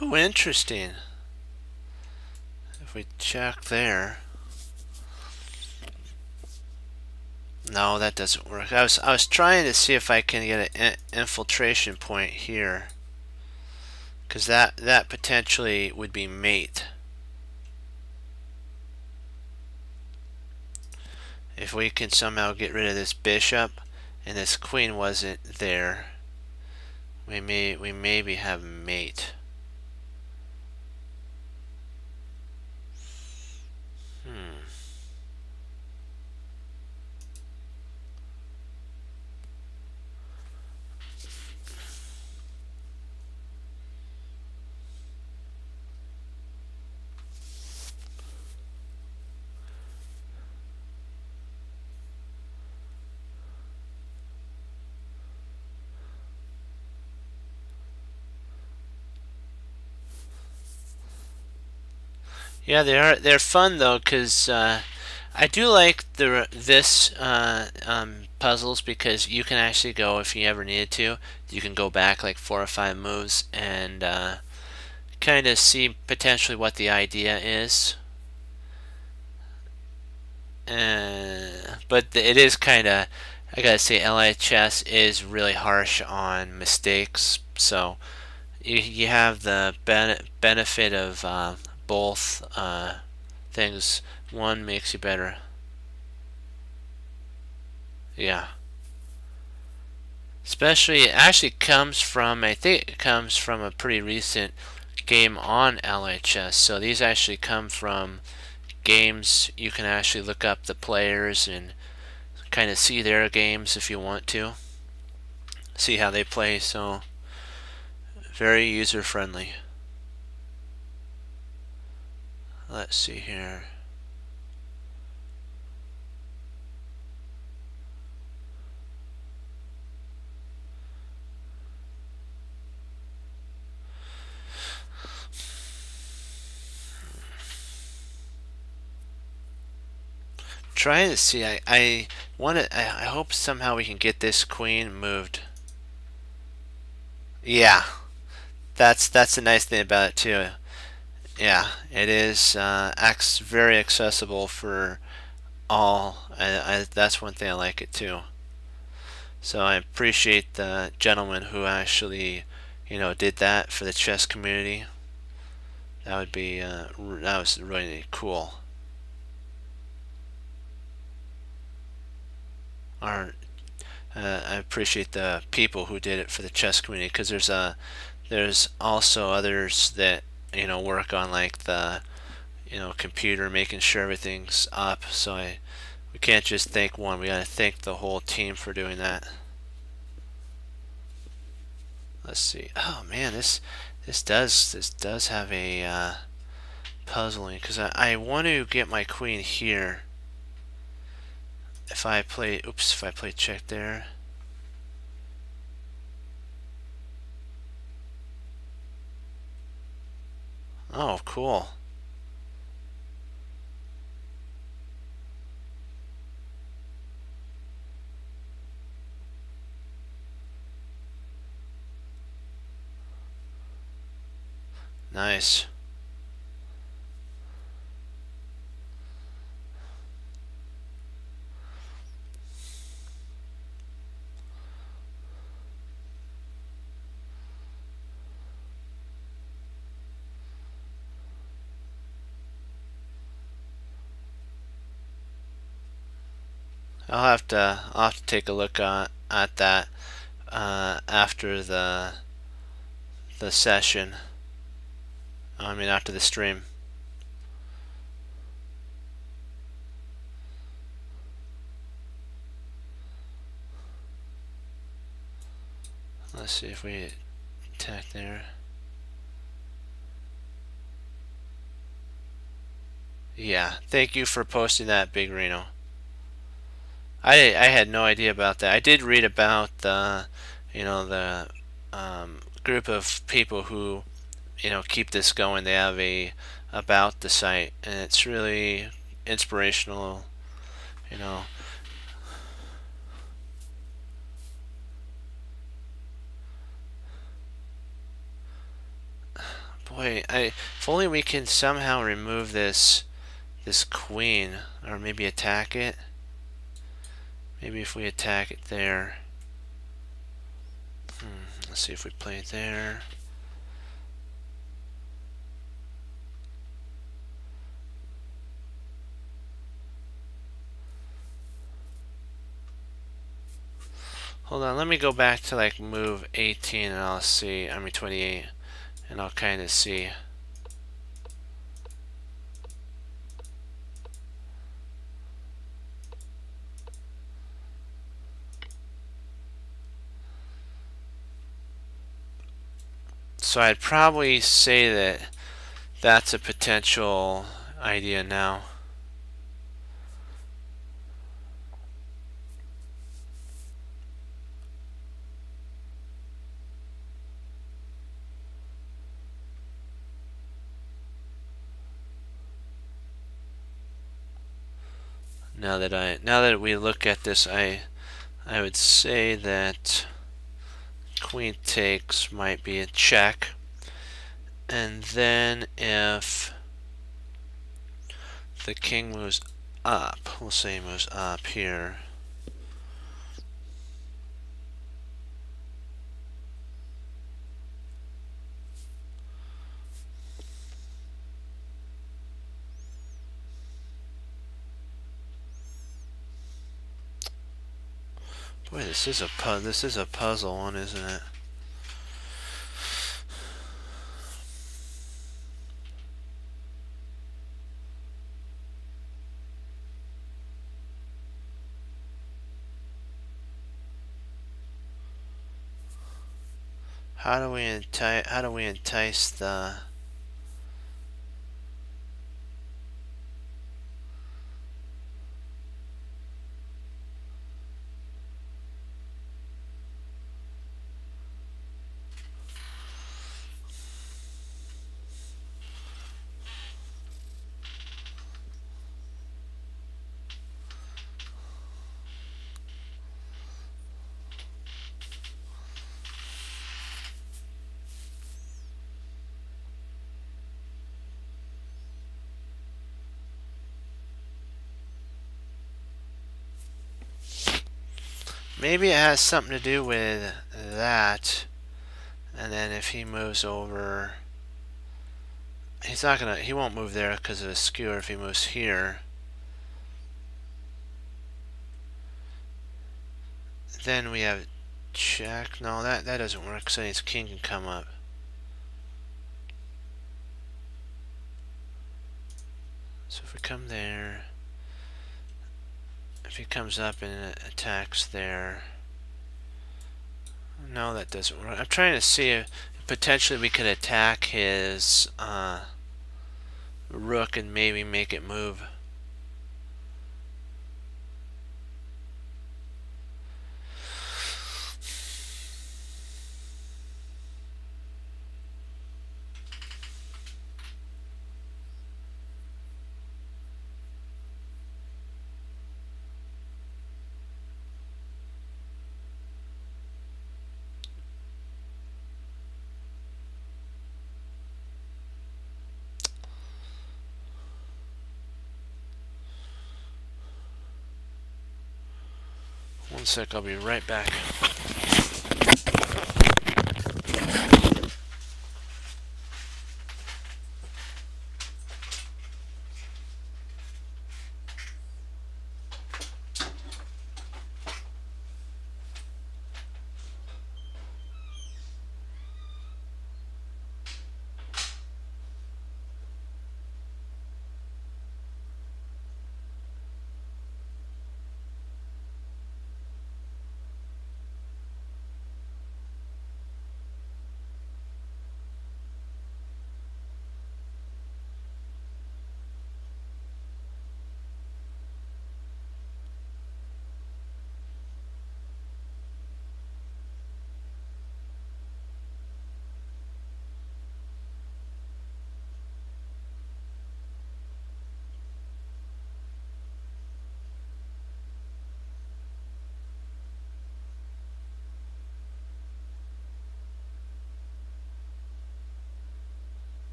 Oh, interesting. If we check there. No, that doesn't work. I was trying to see if I can get an infiltration point here. Because that potentially would be mate. If we can somehow get rid of this bishop and this queen wasn't there, we maybe have mate. Yeah, they're fun though, because I do like this puzzles, because you can actually go, if you ever needed to, you can go back like 4 or 5 moves and kind of see potentially what the idea is. But it is kind of, I gotta say, LHS is really harsh on mistakes. So you have the benefit of both things. One makes you better. Yeah. Especially, it actually comes from, I think it comes from a pretty recent game on LHS. So these actually come from games. You can actually look up the players and kind of see their games if you want to. See how they play. So very user friendly. Let's see here. trying to see. I want to. I hope somehow we can get this queen moved. Yeah, that's the nice thing about it too. Yeah, it is very accessible for all. That's one thing I like it too. So I appreciate the gentleman who actually, did that for the chess community. That was really cool. Or I appreciate the people who did it for the chess community because there's also others that work on like the computer, making sure everything's up. So we can't just thank one. We got to thank the whole team for doing that. Let's see. Oh man, this does have a puzzling because I want to get my queen here. If I play check there. Oh, cool. Nice. I'll have to take a look at that after the session. I mean after the stream. Let's see if we attack there. Yeah, thank you for posting that, Big Reno. I had no idea about that. I did read about the group of people who keep this going. They have a about the site, and it's really inspirational. You know, boy, if only we can somehow remove this queen, or maybe attack it. Maybe if we attack it there. Let's see if we play it there. Hold on, let me go back to like move 18 and I'll see, I mean 28, and I'll kind of see. So I'd probably say that that's a potential idea now. Now that we look at this, I would say that queen takes might be a check, and then if the king moves up, we'll say he moves up here. Boy, this is a puzzle one, isn't it? How do we entice the Maybe it has something to do with that. And then if he moves over, he won't move there because of the skewer if he moves here. Then we have check. No, that doesn't work, so his king can come up. So if we come there, if he comes up and attacks there, no, that doesn't work. I'm trying to see if potentially we could attack his rook and maybe make it move. One sec, I'll be right back.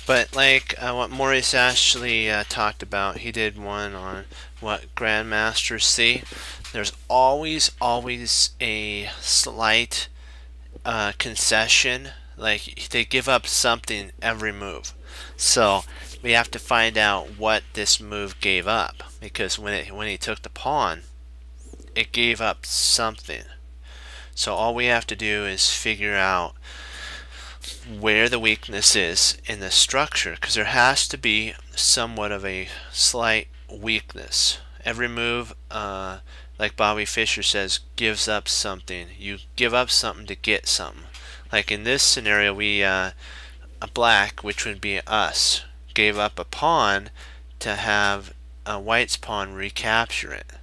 But like what Maurice Ashley talked about, he did one on what grandmasters see. There's always a slight concession. Like they give up something every move. So we have to find out what this move gave up, because when he took the pawn, it gave up something. So all we have to do is figure out where the weakness is in the structure, because there has to be somewhat of a slight weakness. Every move, like Bobby Fischer says, gives up something. You give up something to get something. Like in this scenario, we a black, which would be us, gave up a pawn to have a white's pawn recapture it.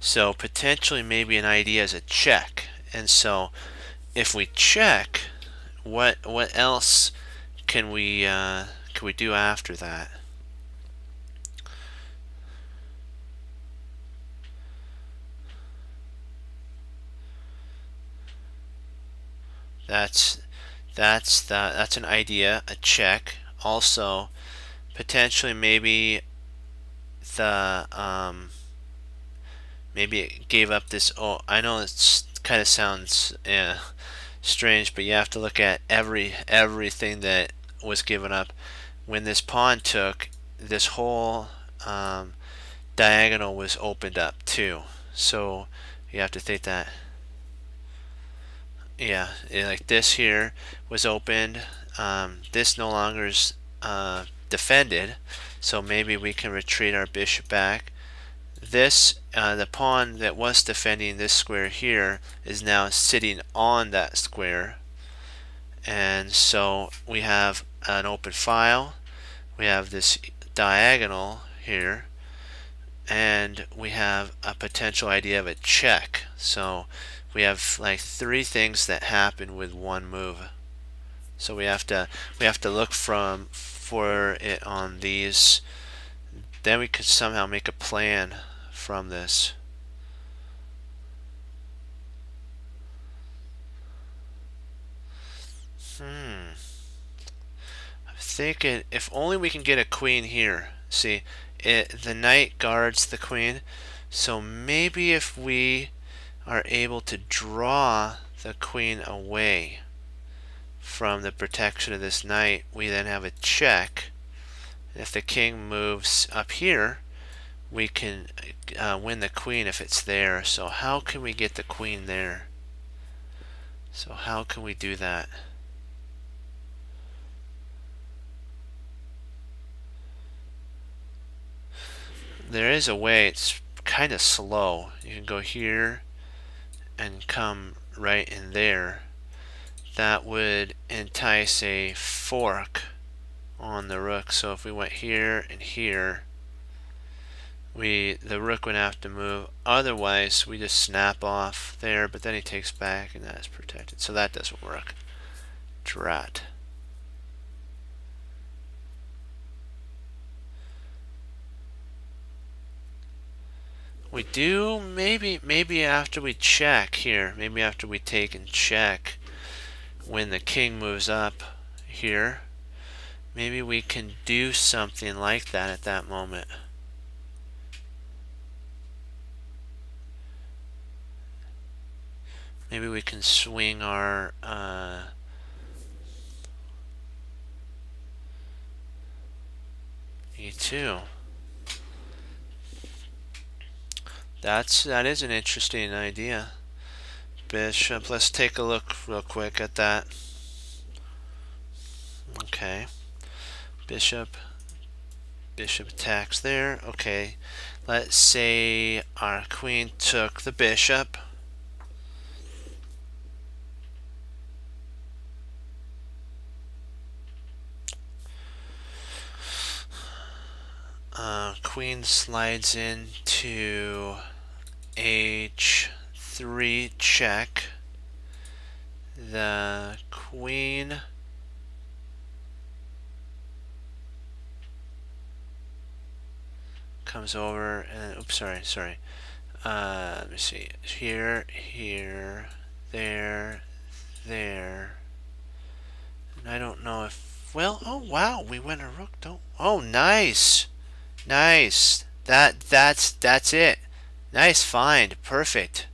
So potentially maybe an idea is a check. And so if we check, what else can we do after that? That's an idea, a check. Also, potentially maybe the maybe it gave up this. Oh, I know it's kind of sounds strange, but you have to look at everything that was given up. When this pawn took, this whole diagonal was opened up too. So you have to think that, yeah, like this here was opened. This no longer is defended, so maybe we can retreat our bishop back. This, the pawn that was defending this square here is now sitting on that square, and so we have an open file. We have this diagonal here, and we have a potential idea of a check. So we have like three things that happen with one move. So we have to look for it on these. Then we could somehow make a plan from this. I'm thinking if only we can get a queen here. See, the knight guards the queen, so maybe if we are able to draw the queen away from the protection of this knight, we then have a check. If the king moves up here, we can win the queen if it's there. So how can we get the queen there? So how can we do that? There is a way. It's kind of slow. You can go here and come right in there. That would entice a fork on the rook. So if we went here and here, the rook would have to move. Otherwise, we just snap off there, but then he takes back and that is protected. So that doesn't work. Drat. We do maybe after we check here, maybe after we take and check, when the king moves up here, maybe we can do something like that at that moment. Maybe we can swing our e2. That is an interesting idea. Bishop, let's take a look real quick at that. Okay. Bishop attacks there. Okay. Let's say our queen took the bishop. Queen slides into h3 check. The queen comes over and oops, sorry. Let me see. Here, there. And I don't know if oh wow, we went a rook. Don't. Oh, nice. Nice. That's it. Nice find. Perfect.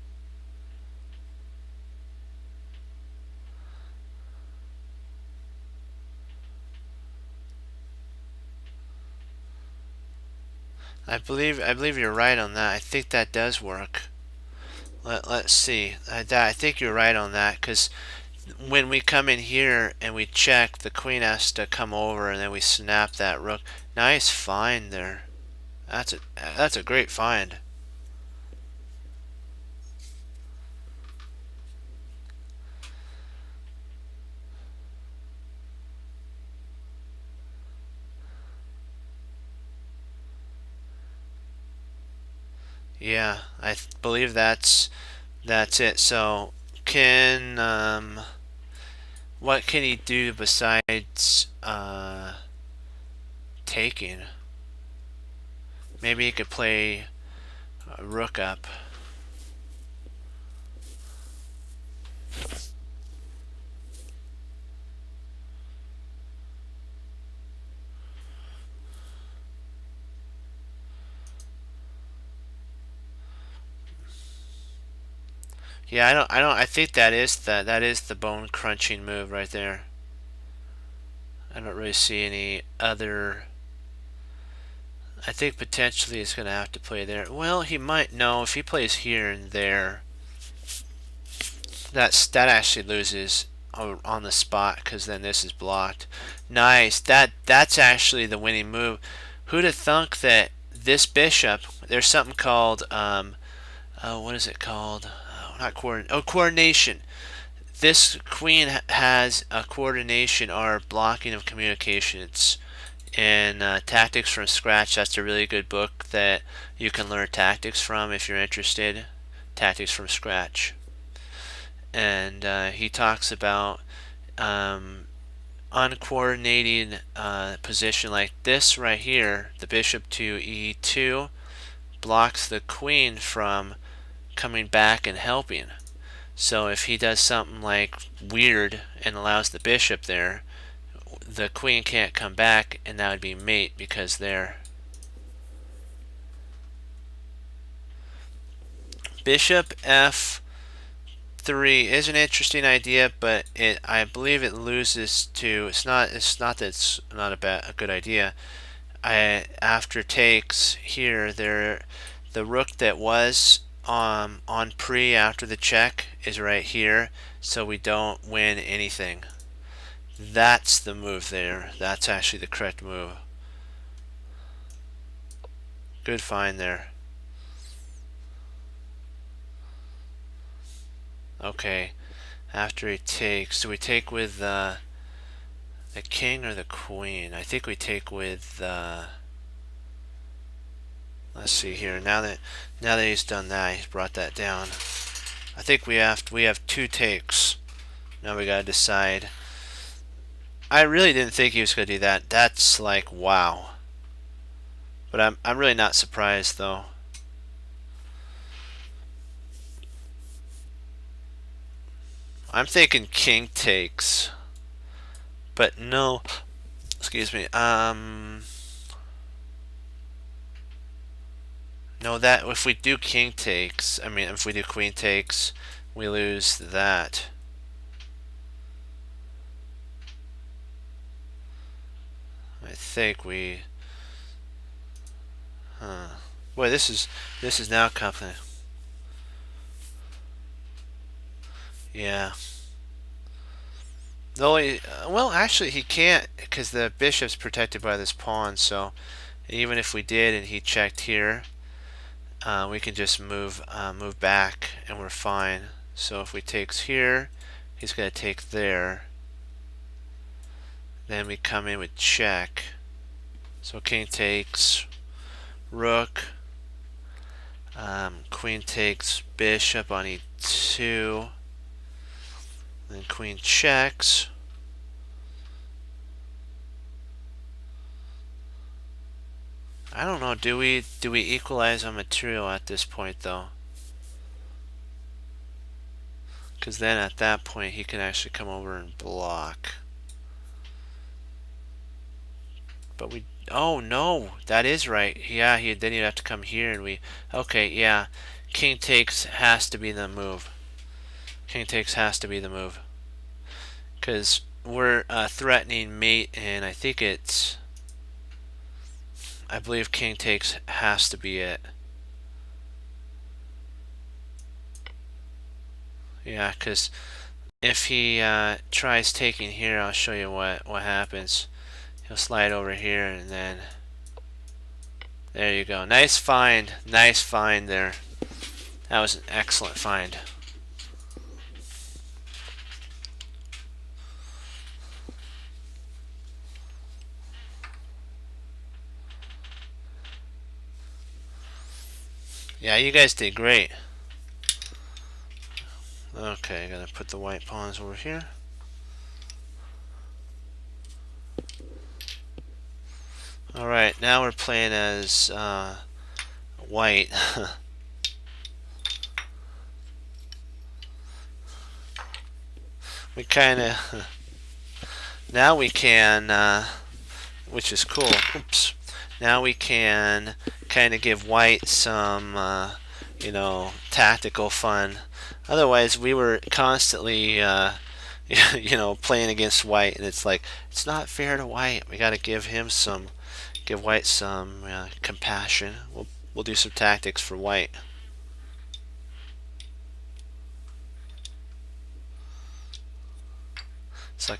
I believe you're right on that. I think that does work. Let's see. I think you're right on that, because when we come in here and we check, the queen has to come over and then we snap that rook. Nice find there. That's a great find. Yeah, I believe that's it. So what can he do besides taking? Maybe he could play rook up. Yeah, I think that is the bone crunching move right there. I don't really see any other. I think potentially he's going to have to play there. Well, he might. No, if he plays here and there, that actually loses on the spot because then this is blocked. Nice. That's actually the winning move. Who'd have thunk that this bishop? There's something called oh, what is it called? Oh, not coordination. This queen has a coordination or blocking of communication. It's in Tactics from Scratch. That's a really good book that you can learn tactics from if you're interested. Tactics from Scratch. And he talks about uncoordinated position like this right here. The bishop to e2 blocks the queen from coming back and helping. So if he does something like weird and allows the bishop there, the queen can't come back, and that would be mate because there. Bishop f3 is an interesting idea, but I believe it loses to. It's not that it's not a good idea. After takes here, the rook that was on pre after the check is right here, so we don't win anything. That's the move there. That's actually the correct move. Good find there. Okay, after he takes, do we take with the king or the queen? I think we take with let's see here. Now that he's done that, he's brought that down. I think we have two takes. Now we gotta decide. I really didn't think he was gonna do that. That's like wow. But I'm really not surprised though. I'm thinking king takes. But no, excuse me. No, that if we do king takes, I mean if we do queen takes, we lose that. I think we boy, this is now complicated. Yeah. The only well, actually he can't because the bishop's protected by this pawn, so even if we did and he checked here, we can just move back and we're fine. So if we takes here, he's going to take there. Then we come in with check. So king takes, rook, queen takes bishop on e2, then queen checks. I don't know, do we equalize on material at this point though? Because then at that point he can actually come over and block. But we, oh no, that is right. Yeah, then you'd have to come here and we, okay, yeah. King takes has to be the move. King takes has to be the move. Because we're threatening mate, and I think it's, I believe king takes has to be it. Yeah, because if he tries taking here, I'll show you what happens. He'll slide over here, and then there you go. Nice find there. That was an excellent find. Yeah, you guys did great. Okay, gotta put the white pawns over here. Alright, now we're playing as white. We kinda now we can which is cool. Oops. Now we can kind of give white some you know, tactical fun. Otherwise, we were constantly, you know, playing against white, and it's like it's not fair to white. We got to give white some compassion. We'll do some tactics for white. It's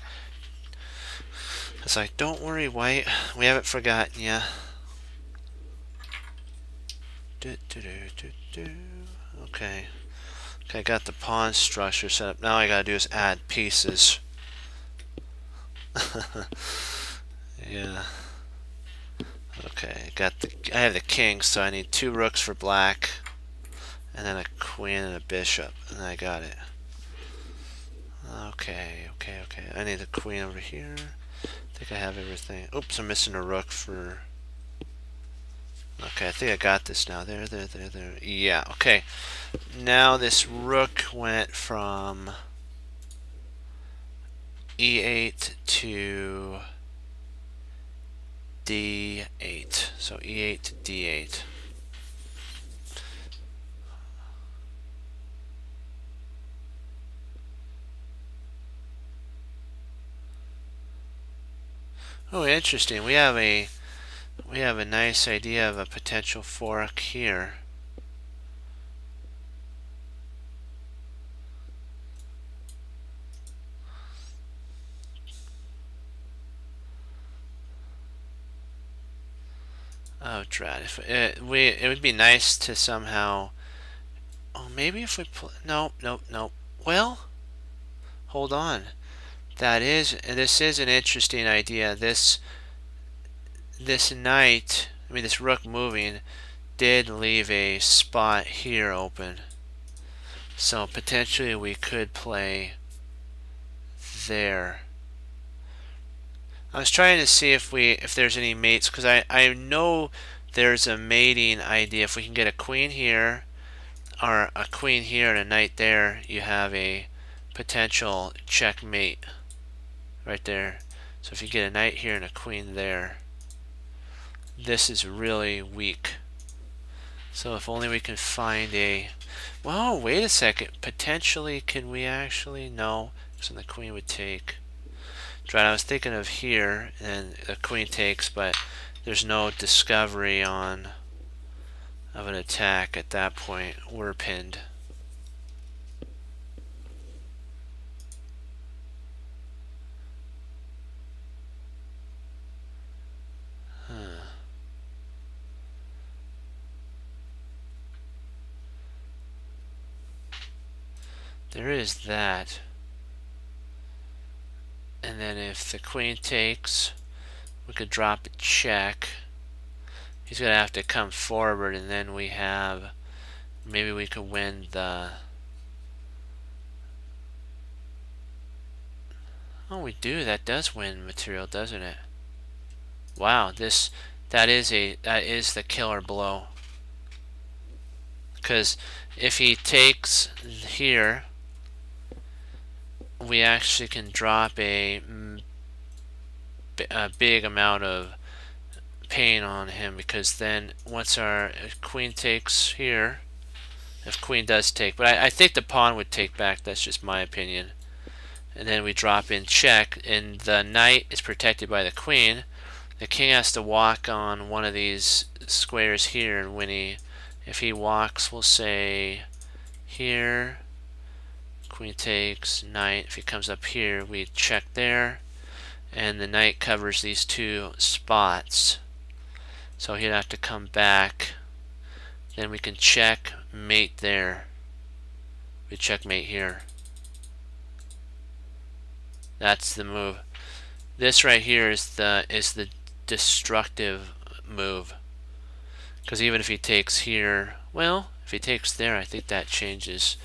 like don't worry, white. We haven't forgotten ya. Okay. Okay, I got the pawn structure set up. Now all I gotta do is add pieces. Yeah. Okay, I have the king, so I need 2 rooks for black, and then a queen and a bishop, and I got it. Okay. I need a queen over here. I think I have everything. Oops, I'm missing a rook for... Okay, I think I got this now. There. Yeah, okay. Now this rook went from e8 to d8. So e8 to d8. Oh, interesting. We have a nice idea of a potential fork here. Oh, drat! If it would be nice to somehow. Oh, maybe if we nope. Well, hold on. This is an interesting idea. This knight, I mean this rook moving, did leave a spot here open. So potentially we could play there. I was trying to see if there's any mates, because I know there's a mating idea. If we can get a queen here, or a queen here and a knight there, you have a potential checkmate right there. So if you get a knight here and a queen there, this is really weak. So if only we can find a... Well, wait a second. Potentially, can we actually... No, so the queen would take... Right, I was thinking of here, and the queen takes, but there's no discovery of an attack at that point. We're pinned. There is that. And then if the queen takes, we could drop a check. He's going to have to come forward, and then we have... Maybe we could win the... Oh, we do. That does win material, doesn't it? Wow, that is the killer blow. Because if he takes here, we actually can drop a big amount of pain on him, because then once our queen takes here, if queen does take, but I think the pawn would take back, that's just my opinion, and then we drop in check, and the knight is protected by the queen. The king has to walk on one of these squares here, and if he walks, we'll say here, queen takes, knight. If he comes up here, we check there, and the knight covers these 2 spots. So he'd have to come back. Then we can check mate there. We checkmate here. That's the move. This right here is the destructive move. Because even if he takes here, well, if he takes there, I think that changes.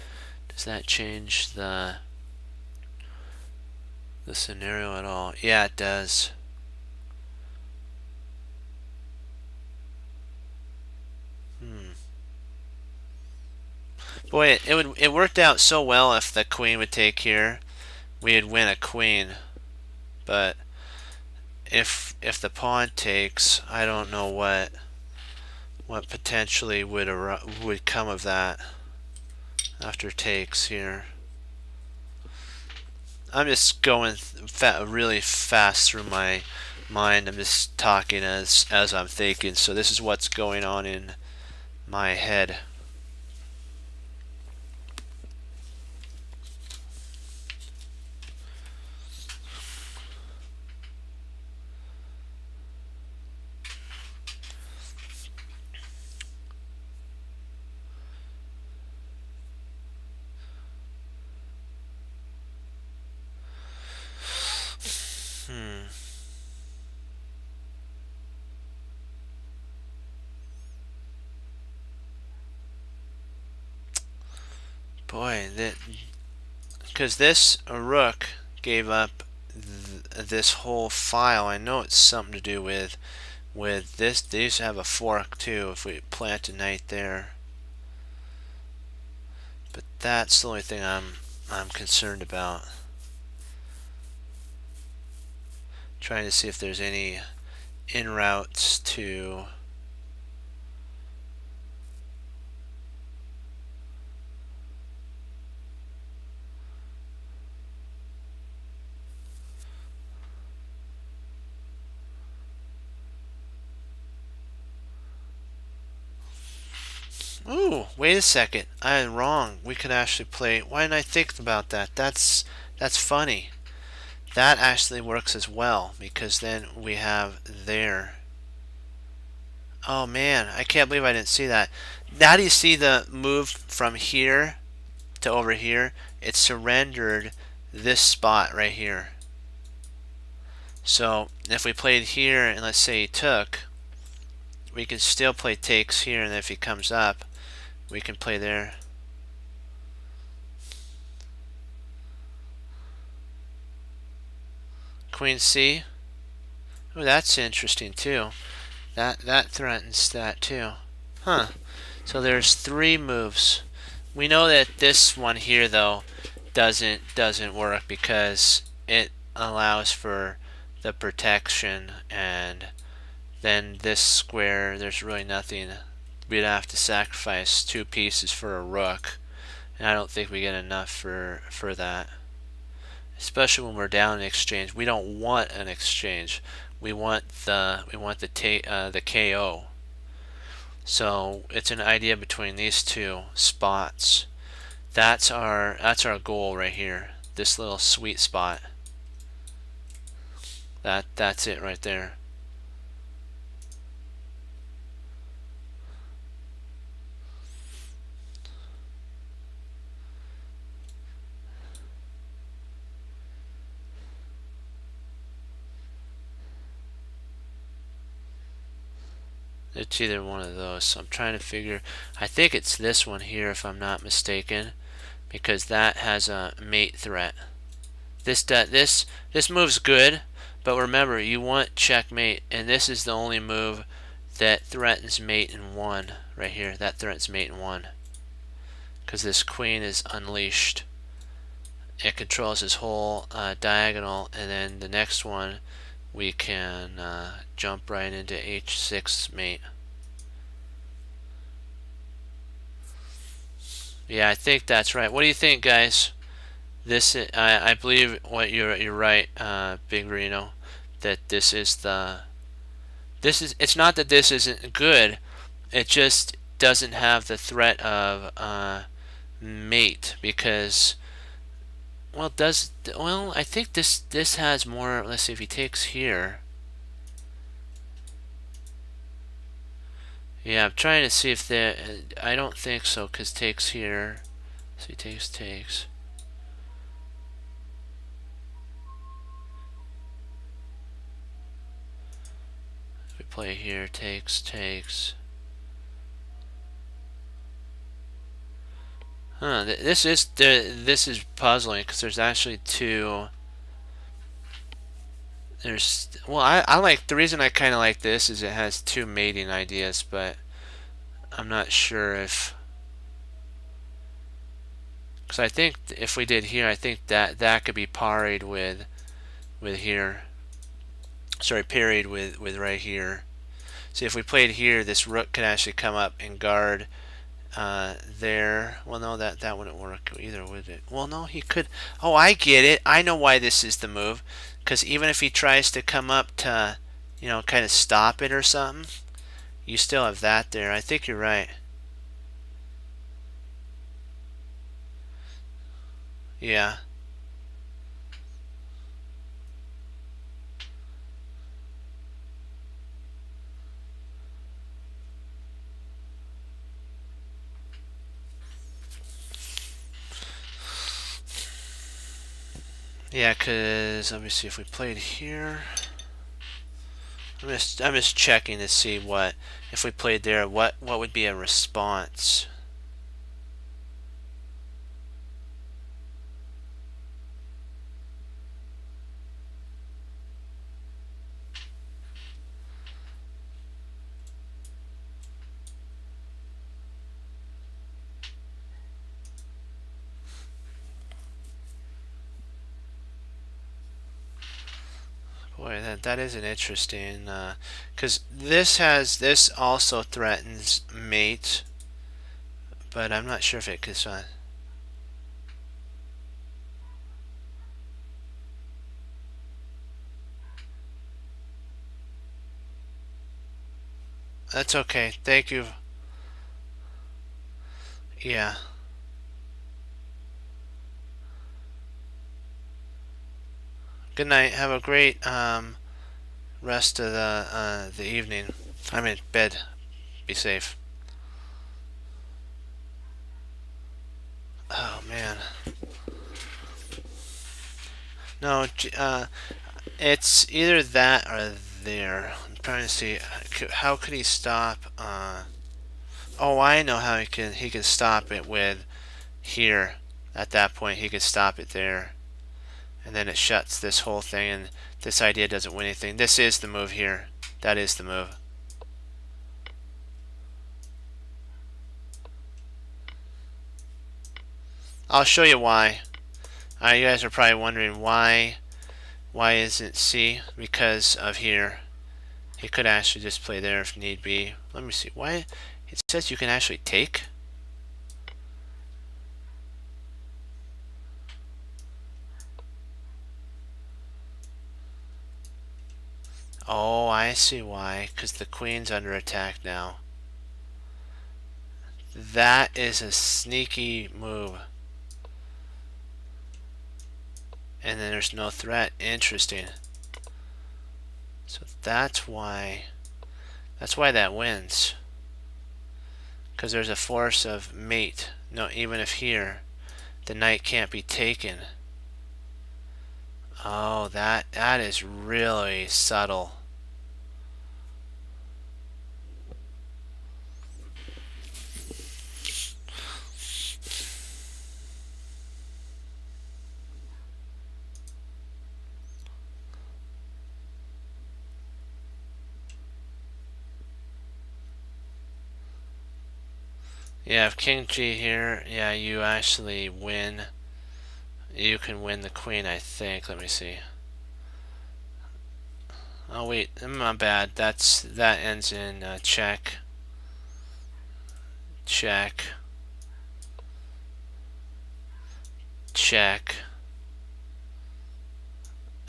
Does that change the scenario at all? Yeah, it does. Boy, it worked out so well. If the queen would take here, we'd win a queen. But if the pawn takes, I don't know what potentially would come of that. after takes here. I'm just going really fast through my mind. I'm just talking as I'm thinking. So this is what's going on in my head. Boy, because this rook gave up this whole file. I know it's something to do with this. These have a fork too. If we plant a knight there, but that's the only thing I'm concerned about. Trying to see if there's any in routes to. Ooh, wait a second. I'm wrong. We could actually play. Why didn't I think about that? That's funny. That actually works as well because then we have there. Oh man, I can't believe I didn't see that. Now do you see the move from here to over here? It surrendered this spot right here. So if we played here and let's say he took, we can still play takes here, and then if he comes up, we can play there. Queen C. Oh, that's interesting too. That threatens that too. Huh. So there's 3 moves. We know that this one here though doesn't work because it allows for the protection, and then this square there's really nothing. We'd have to sacrifice 2 pieces for a rook, and I don't think we get enough for that. Especially when we're down in exchange. We don't want an exchange. We want the KO. So it's an idea between these 2 spots. That's our goal right here. This little sweet spot. That's it right there. It's either one of those. So I'm trying to figure. I think it's this one here if I'm not mistaken, because that has a mate threat. This move's good, but remember you want checkmate, and this is the only move that threatens mate in 1 right here. That threatens mate in 1 because this queen is unleashed. It controls his whole diagonal, and then the next one we can jump right into h6 mate. Yeah, I think that's right. What do you think, guys? This I believe what you're right, Big Reno, that this is it's not that this isn't good, it just doesn't have the threat of mate because I think this has more. Let's see if he takes here. Yeah, I'm trying to see if I don't think so because takes here. So he takes. If we play here, takes. Huh, this is puzzling because there's actually 2. I like, the reason I kind of like this is it has 2 mating ideas, but I'm not sure if, because I think if we did here, I think that could be parried with here. Sorry, parried with right here. See, if we played here, this rook could actually come up and guard there. Well, no, that wouldn't work either, would it? Well, no, he could. Oh, I get it. I know why this is the move. Because even if he tries to come up to, kind of stop it or something, you still have that there. I think you're right. Yeah. Yeah, because let me see if we played here. I'm just checking to see what if we played there, what would be a response. Boy, that is an interesting, because this also threatens mate, but I'm not sure if it could. That's okay. Thank you. Yeah. Good night. Have a great rest of the evening. I'm in bed. Be safe. Oh man. No. It's either that or there. I'm trying to see how could he stop. Oh, I know how he can stop it with here. At that point, he could stop it there, and then it shuts this whole thing, and this idea doesn't win anything. This is the move here. That is the move. I'll show you why. You guys are probably wondering why. Why isn't C? Because of here. He could actually just play there if need be. Let me see. Why? It says you can actually take. Oh, I see why. Because the queen's under attack now. That is a sneaky move. And then there's no threat. Interesting. So that's why that wins. Because there's a force of mate. No, even if here the knight can't be taken. Oh, that is really subtle. Yeah, if king G here, yeah, you actually win. You can win the queen, I think. Let me see. Oh wait, my bad. That ends in check. Check. Check.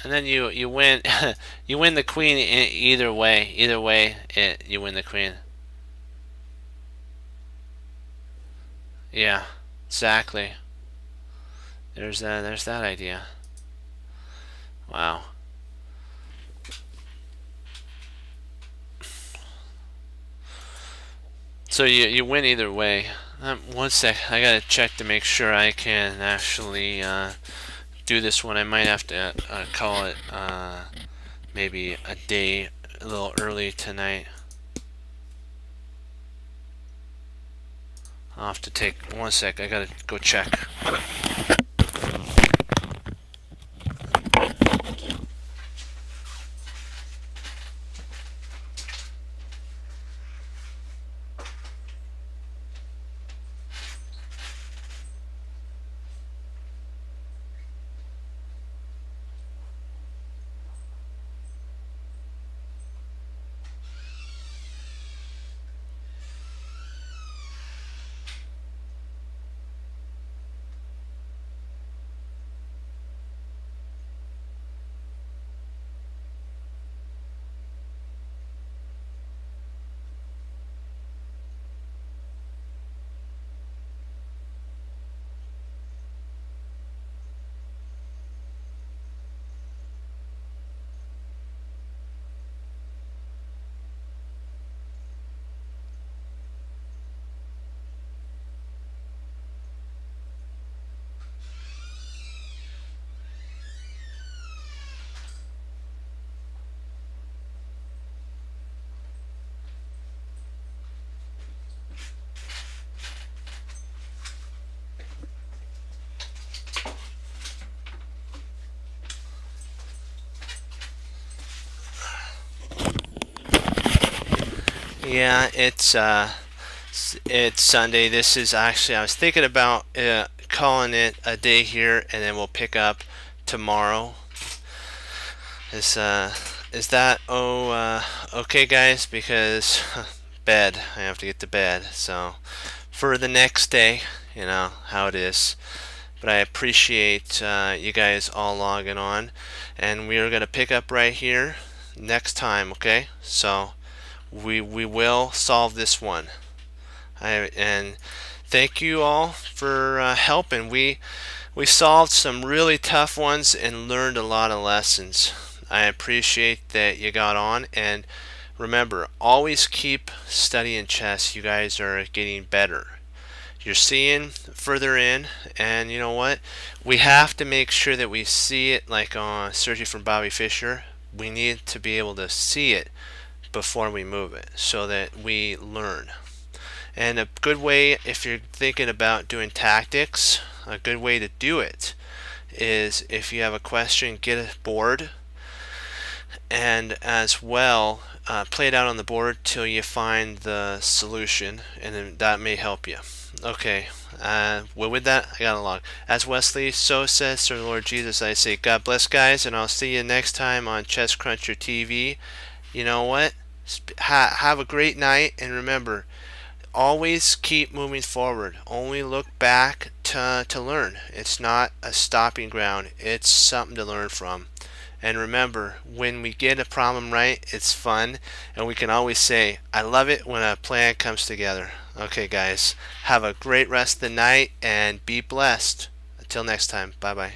And then you win. You win the queen either way. Either way, you win the queen. Yeah, exactly. There's that idea. Wow. So you win either way. One sec, I gotta check to make sure I can actually do this one. I might have to call it maybe a day a little early tonight. I'll have to take one sec. I gotta go check. Yeah, it's Sunday. This is actually, I was thinking about calling it a day here, and then we'll pick up tomorrow. Is that okay, guys? Because bed, I have to get to bed. So for the next day, you know how it is. But I appreciate you guys all logging on, and we are gonna pick up right here next time. Okay, so we will solve this one. And thank you all for helping. We solved some really tough ones and learned a lot of lessons. I appreciate that you got on, and remember, always keep studying chess. You guys are getting better. You're seeing further in, and you know what? We have to make sure that we see it, like on Searching for Bobby Fischer. We need to be able to see it before we move it so that we learn. And a good way, if you're thinking about doing tactics, a good way to do it is if you have a question, get a board, and as well play it out on the board till you find the solution, and then that may help you. Okay, well, with that, I got a log. As Wesley so says, Sir Lord Jesus, I say God bless, guys, and I'll see you next time on Chess Cruncher TV. You know what? Have a great night, and remember, always keep moving forward. Only look back to learn. It's not a stopping ground. It's something to learn from. And remember, when we get a problem right, it's fun, and we can always say, I love it when a plan comes together. Okay, guys, have a great rest of the night, and be blessed. Until next time, bye-bye.